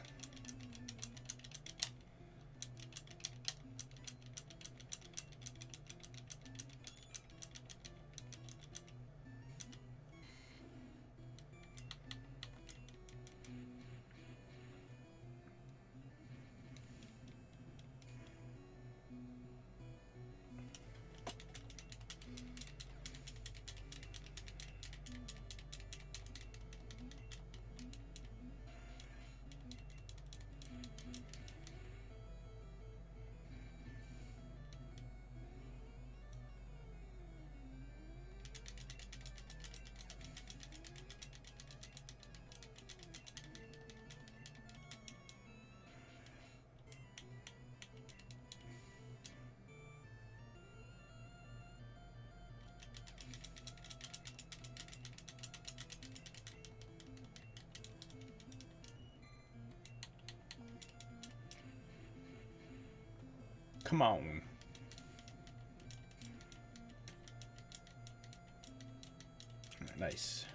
Come on. Nice.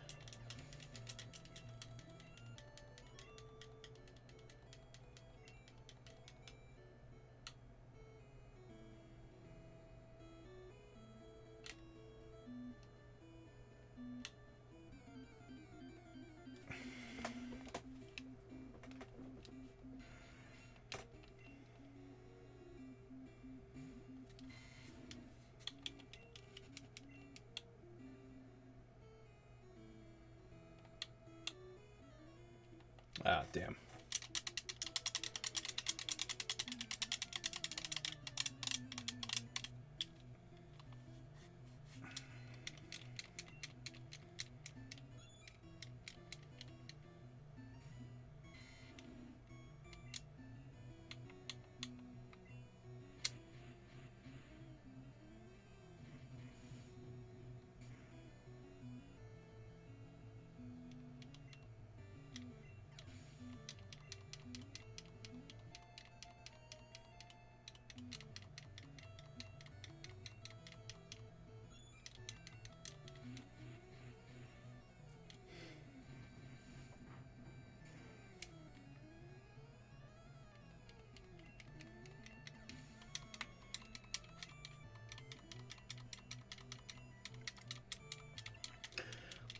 Ah, damn.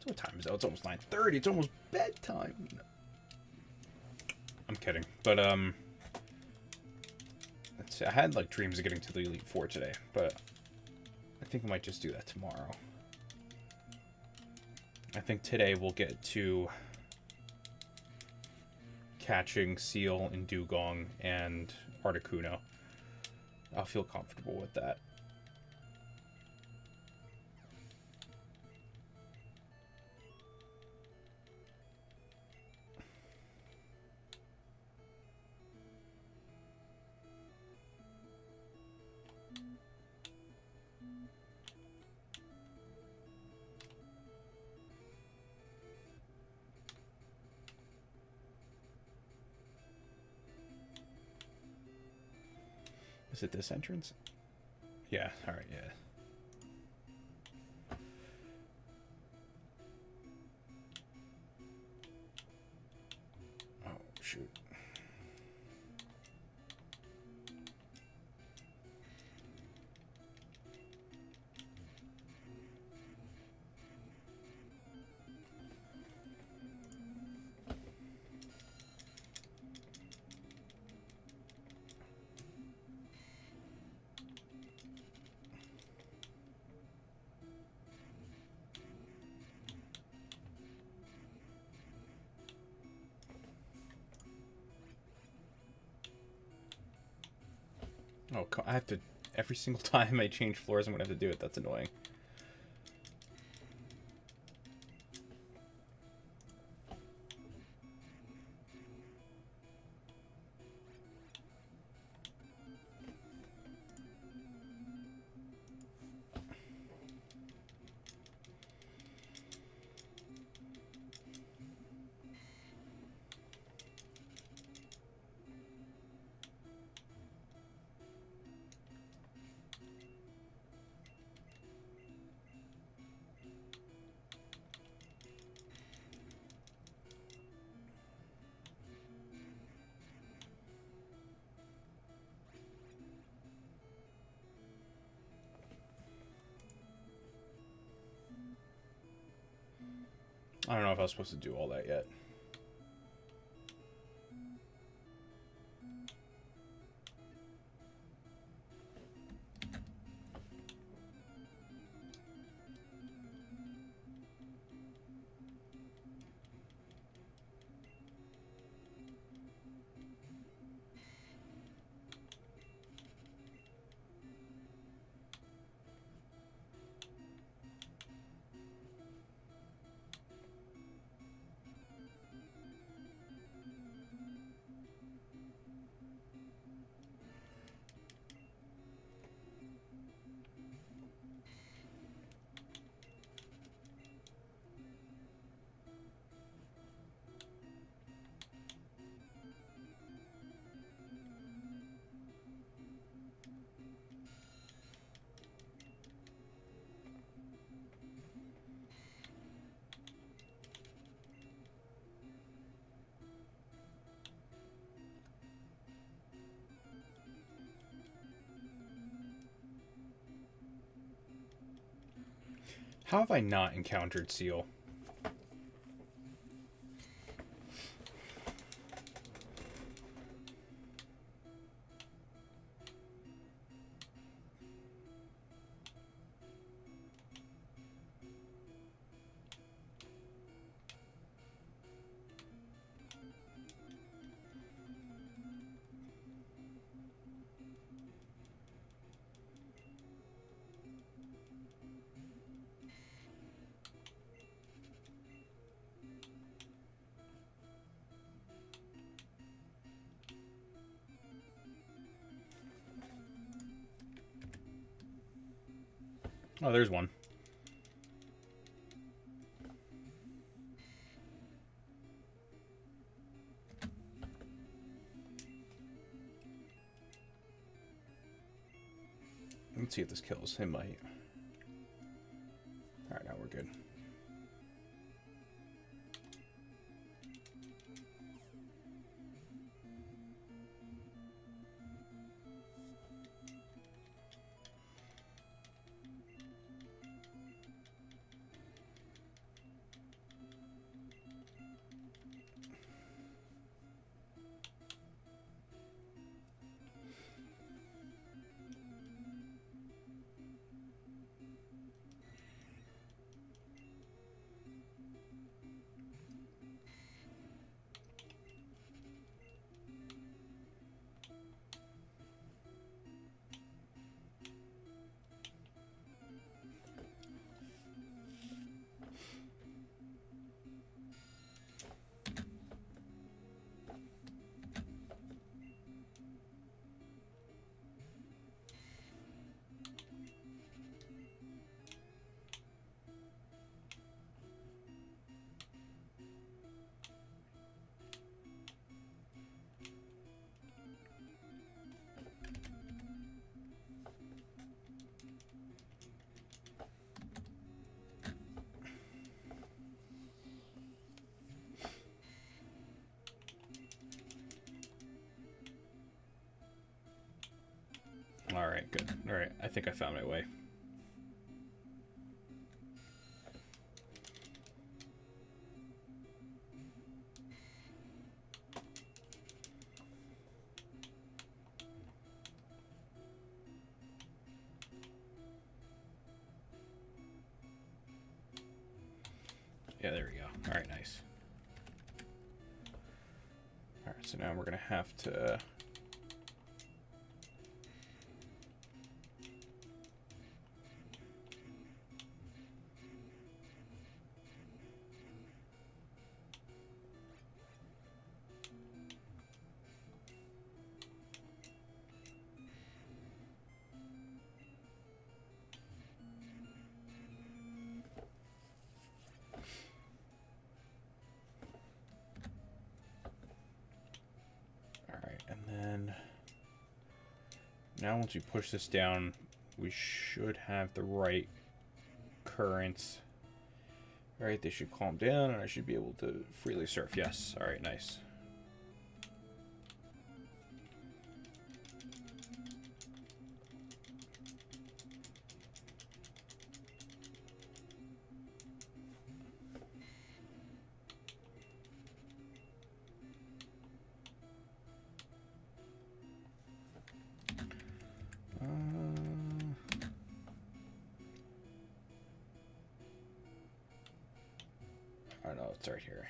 What time is it? It's almost 9:30. It's almost bedtime. I'm kidding. But, let's see. I had, like, dreams of getting to the Elite Four today, but I think I might just do that tomorrow. I think today we'll get to catching Seal and Dugong and Articuno. I'll feel comfortable with that. Is it this entrance? Yeah, alright, yeah. Oh, shoot. Oh, I have to... Every single time I change floors, I'm going to have to do it. That's annoying. I don't know if I was supposed to do all that yet. How have I not encountered Seal? Oh, there's one. Let's see if this kills. It might. Alright, now we're good. Alright, good. Alright, I think I found my way. Yeah, there we go. Alright, nice. Alright, so now we're going to have to... Now once we push this down, we should have the right currents. Alright, they should calm down and I should be able to freely surf. Yes. Alright, nice. I don't know, it's right here.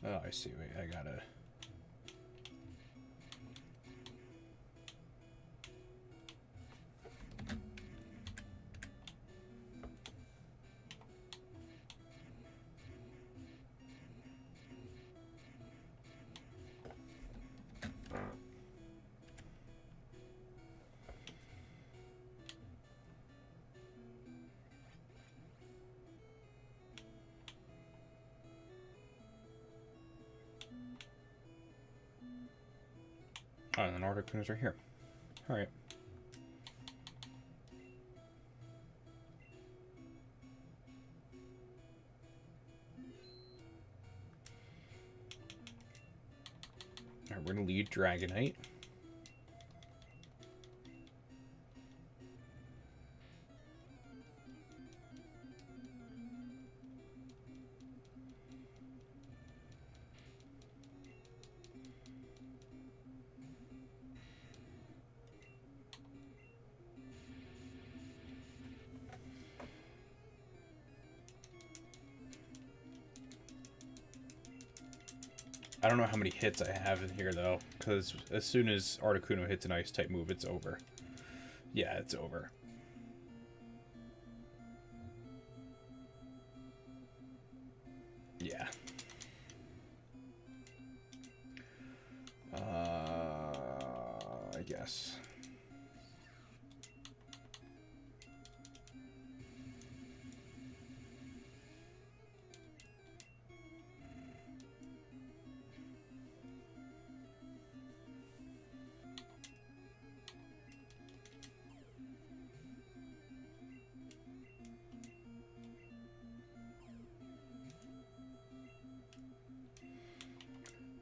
Oh, I see. Wait, I gotta... Oh, and then Articuno's right here. Alright. Alright, we're gonna lead Dragonite. I don't know how many hits I have in here, though, because as soon as Articuno hits an Ice-type move, it's over. Yeah, it's over. Yeah. I guess.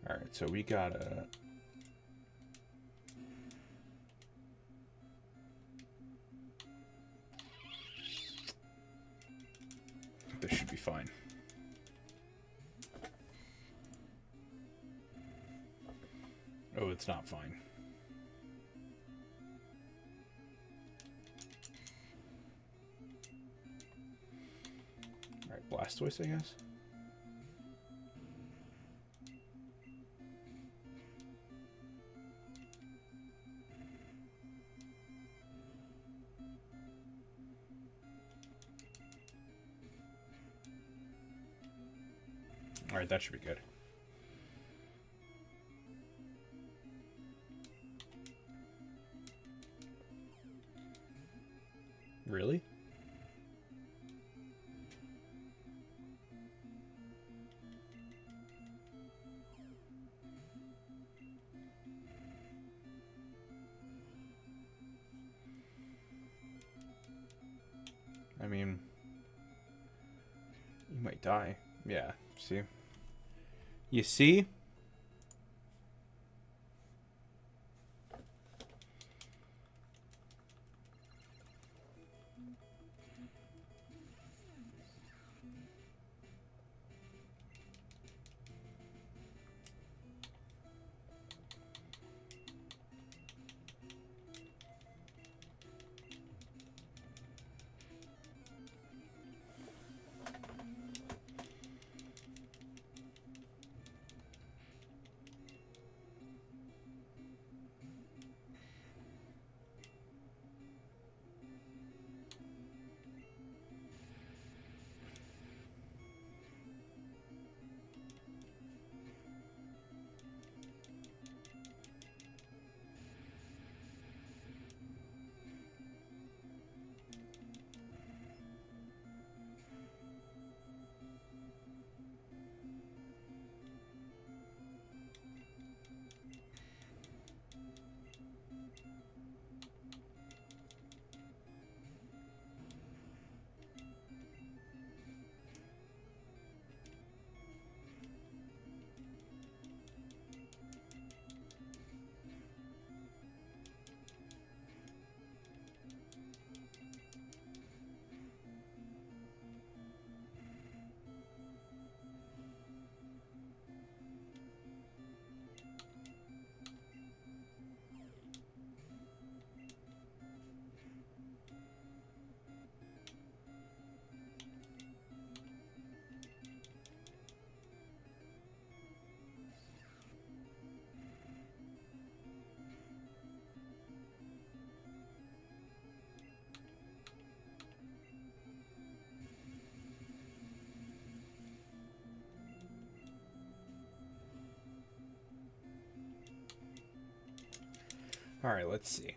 Alright, so we gotta... This should be fine. Oh, it's not fine. Blastoise, I guess. Alright, that should be good. Really? I mean, you might die. Yeah, see? You see? Alright, let's see.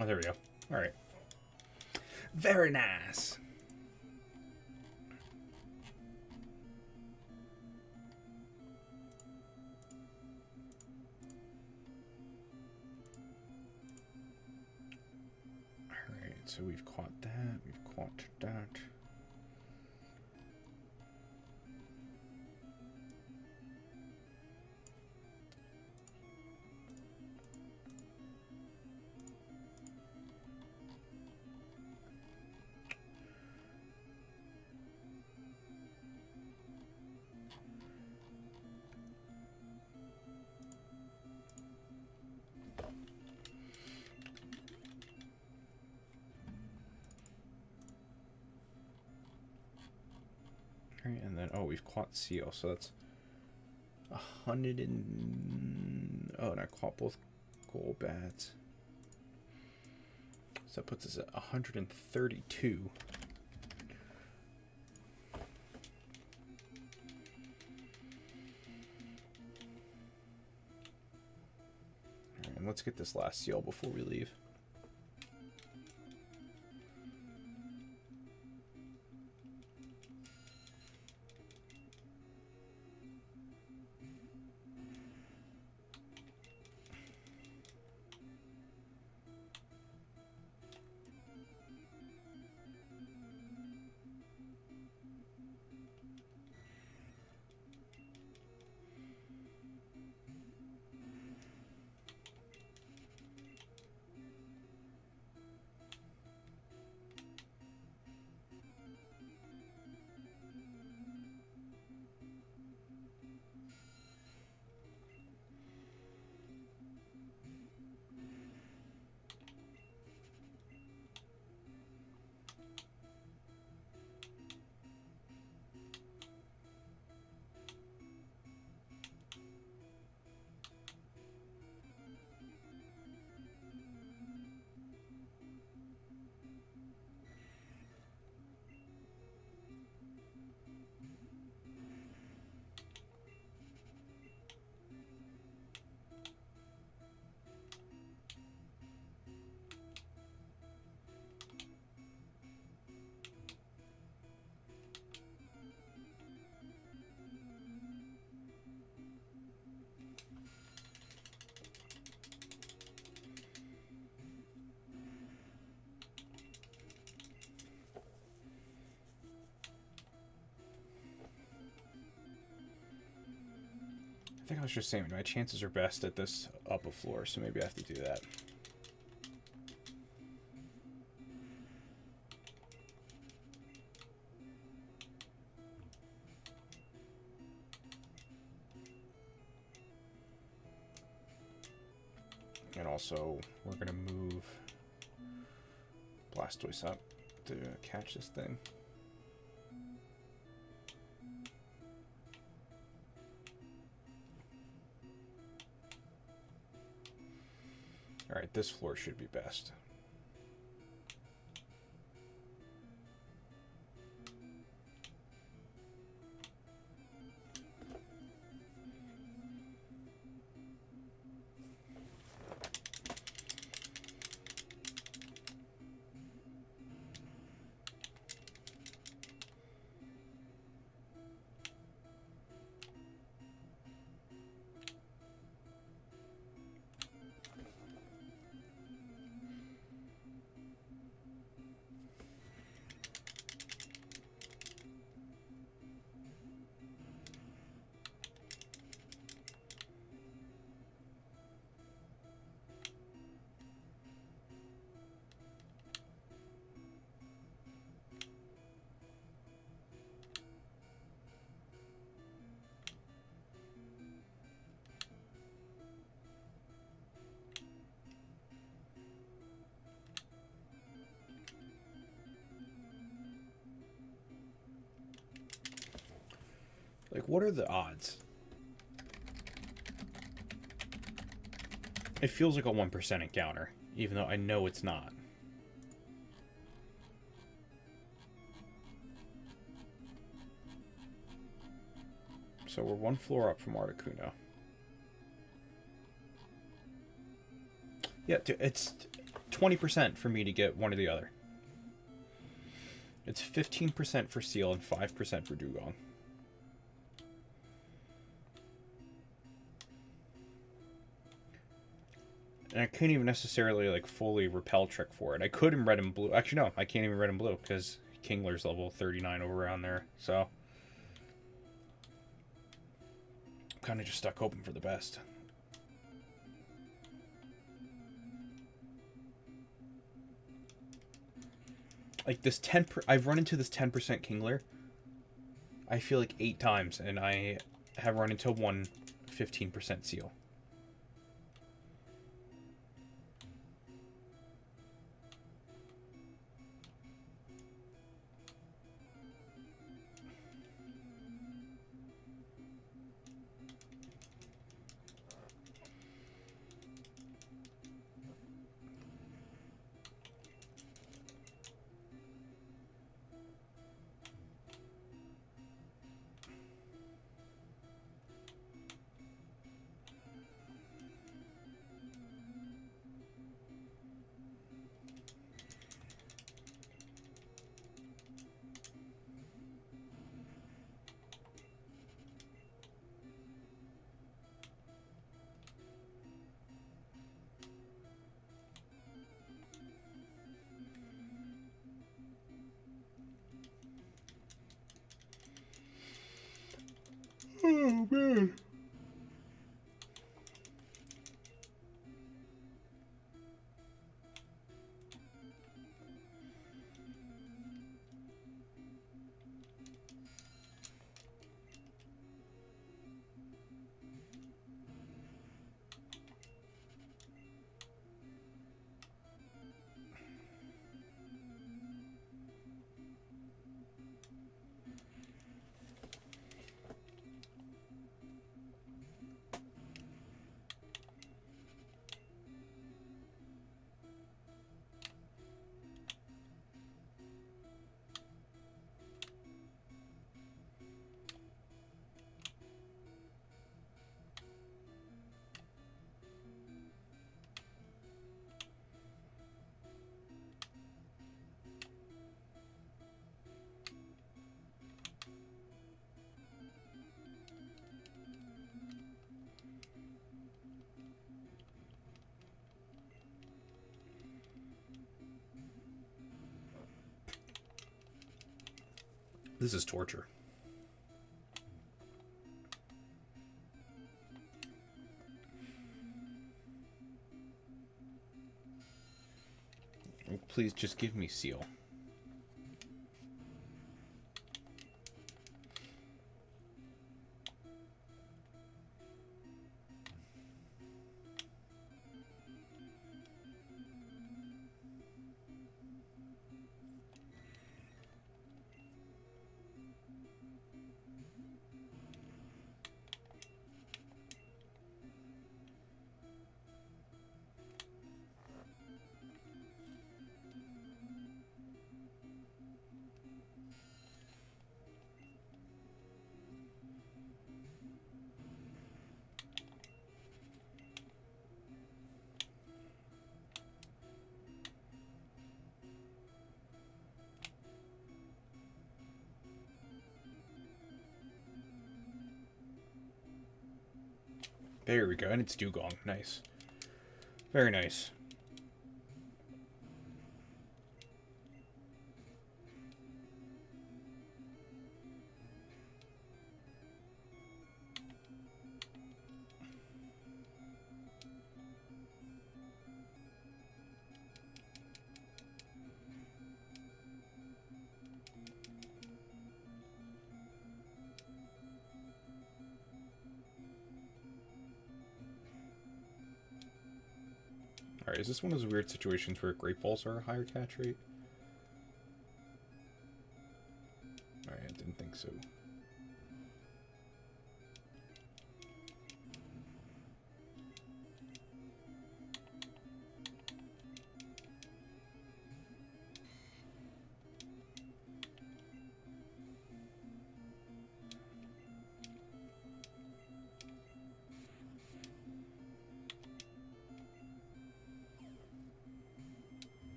Oh, there we go. All right. Very nice. All right, so we've caught that. We've caught that. Right, and then, oh, we've caught seal, so that's 100 and... Oh, and I caught both gold bats. So that puts us at 132. Alright, and let's get this last seal before we leave. I think I was just saying my chances are best at this upper floor, so maybe I have to do that. And also, we're going to move Blastoise up to catch this thing. Alright, this floor should be best. Like, what are the odds? It feels like a 1% encounter, even though I know it's not. So we're one floor up from Articuno. Yeah, it's 20% for me to get one or the other. It's 15% for Seal and 5% for Dugong. And I couldn't even necessarily like fully repel trick for it. I could in red and blue. Actually, no, I can't even red and blue because Kingler's level 39 over around there. So I'm kind of just stuck hoping for the best. Like this 10%, I've run into this 10% Kingler, I feel like 8 times, and I have run into one 15% Seal. This is torture. Please just give me seal. There we go, and it's dugong. Nice. Very nice. Alright, is this one of those weird situations where great balls are a higher catch rate? Alright, I didn't think so.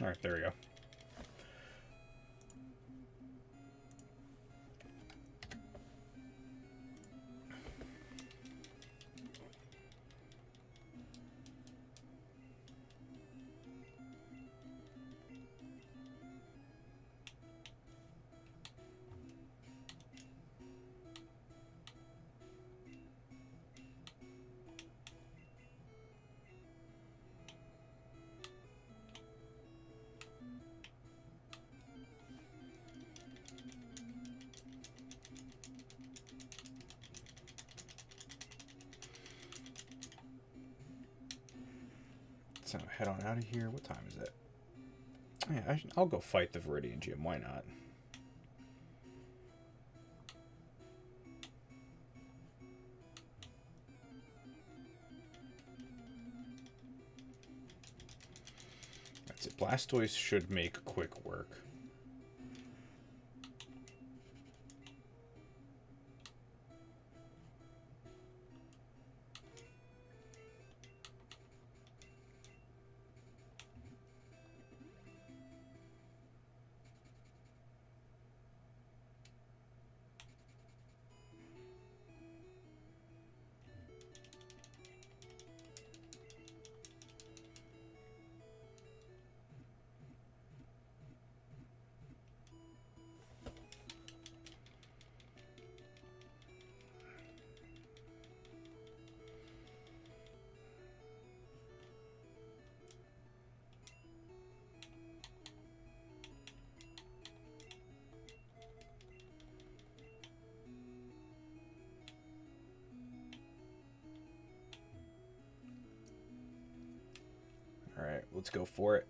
Alright, there we go. So head on out of here. What time is it? Yeah, I'll go fight the Viridian Gym. Why not? That's it. Blastoise should make quick work. let's go for it.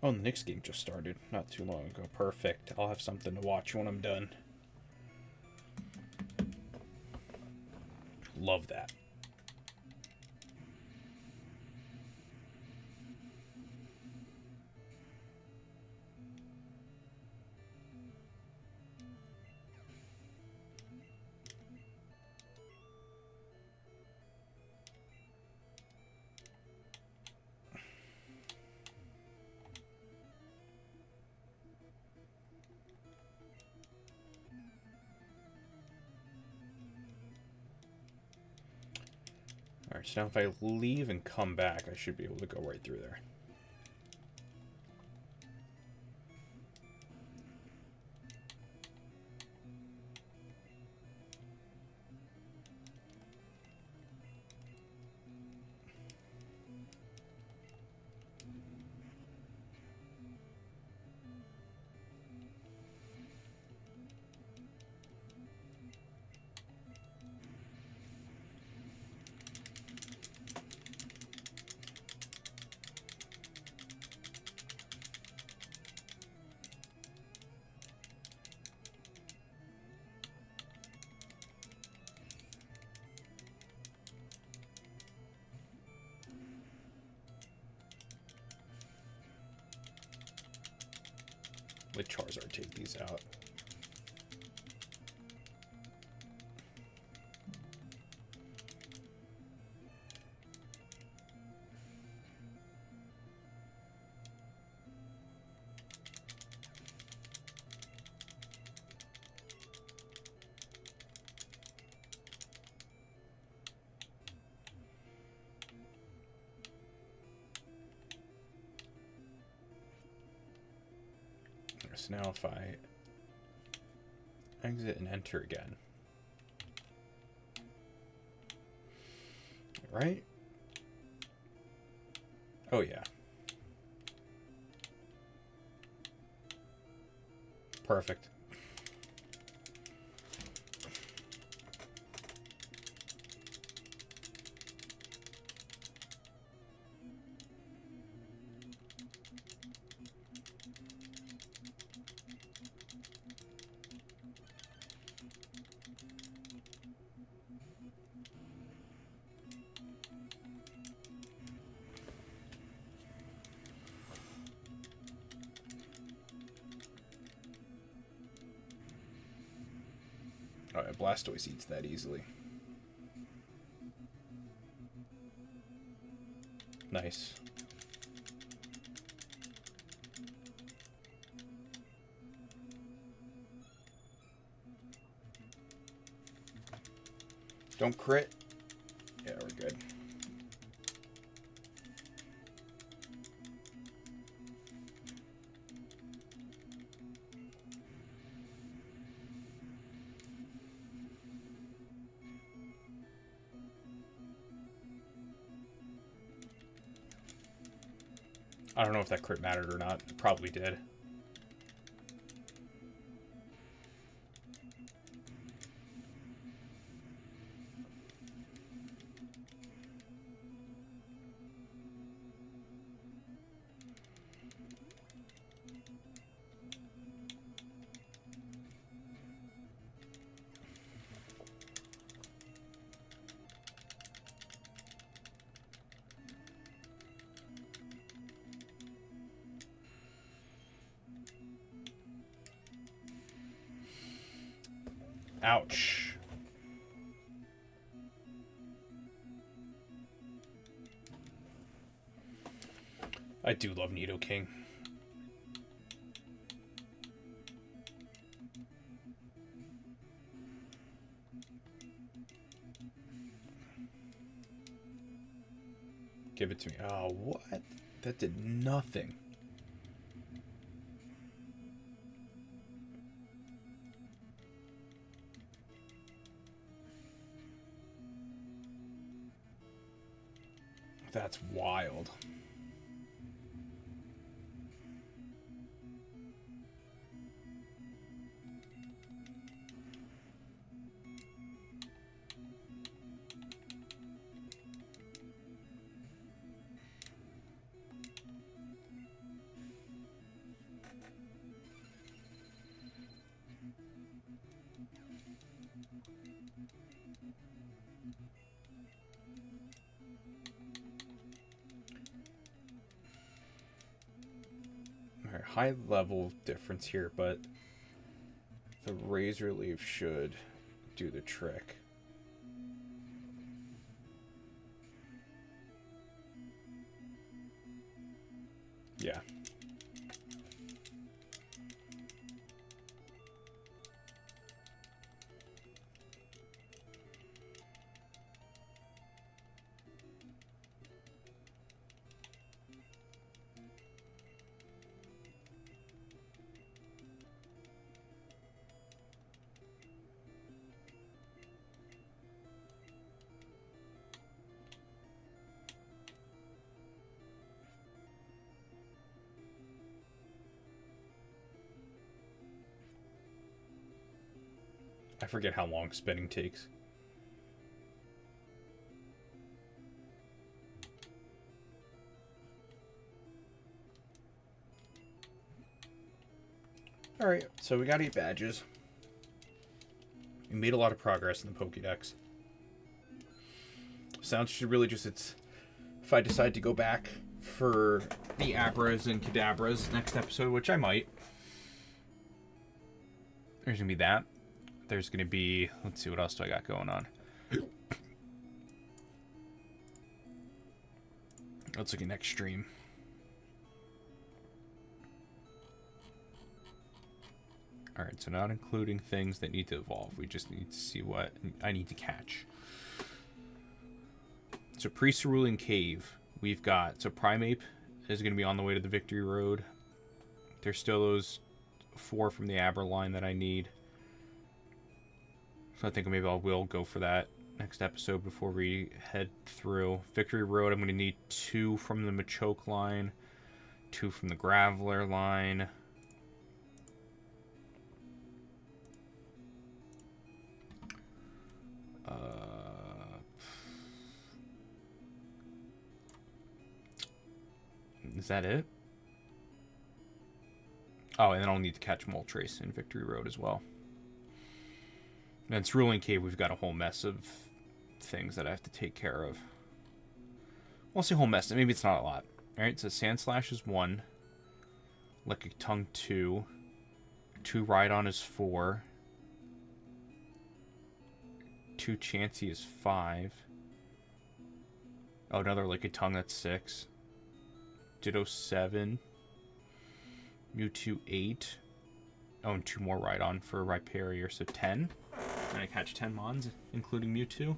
Oh, the Knicks game just started not too long ago. Perfect. I'll have something to watch when I'm done. Love that. Alright, so now if I leave and come back, I should be able to go right through there. Let Charizard take these out. So now if I exit and enter again, right? Oh yeah. Perfect. Alright, Blastoise eats that easily. Nice. Don't crit. Yeah, we're good. I don't know if that crit mattered or not. It probably did. Ouch. I do love Nidoking. Give it to me. Oh, what? That did nothing. That's wild. Alright, high level difference here, but the razor leaf should do the trick. Yeah. I forget how long spinning takes. Alright, so we got 8 badges. We made a lot of progress in the Pokédex. Sounds should really just, if I decide to go back for the Abras and Kadabras next episode, which I might. There's going to be that. There's going to be, let's see, what else do I got going on? Let's look at next stream. Alright, so not including things that need to evolve. We just need to see what I need to catch. So Pre-Cerulean Cave, we've got, so Primeape is going to be on the way to the Victory Road. There's still those 4 from the Aber line that I need. So I think maybe I will go for that next episode before we head through. Victory Road, I'm going to need 2 from the Machoke line, 2 from the Graveler line. Is that it? Oh, and then I'll need to catch Moltres in Victory Road as well. And it's Cerulean Cave, we've got a whole mess of things that I have to take care of. Well, say whole mess. Maybe it's not a lot. Alright, so Sandslash is 1. Lickitung 2. 2 Rhydon is 4. 2 Chansey is 5. Oh, another Lickitung, that's 6. Ditto 7. Mewtwo 8. Oh, and 2 more Rhydon for Rhyperior, so 10. And I catch 10 Mons, including Mewtwo,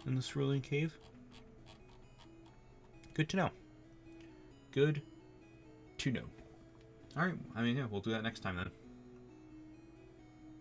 in the Cerulean Cave. Good to know. Good to know. Alright, I mean, yeah, we'll do that next time then.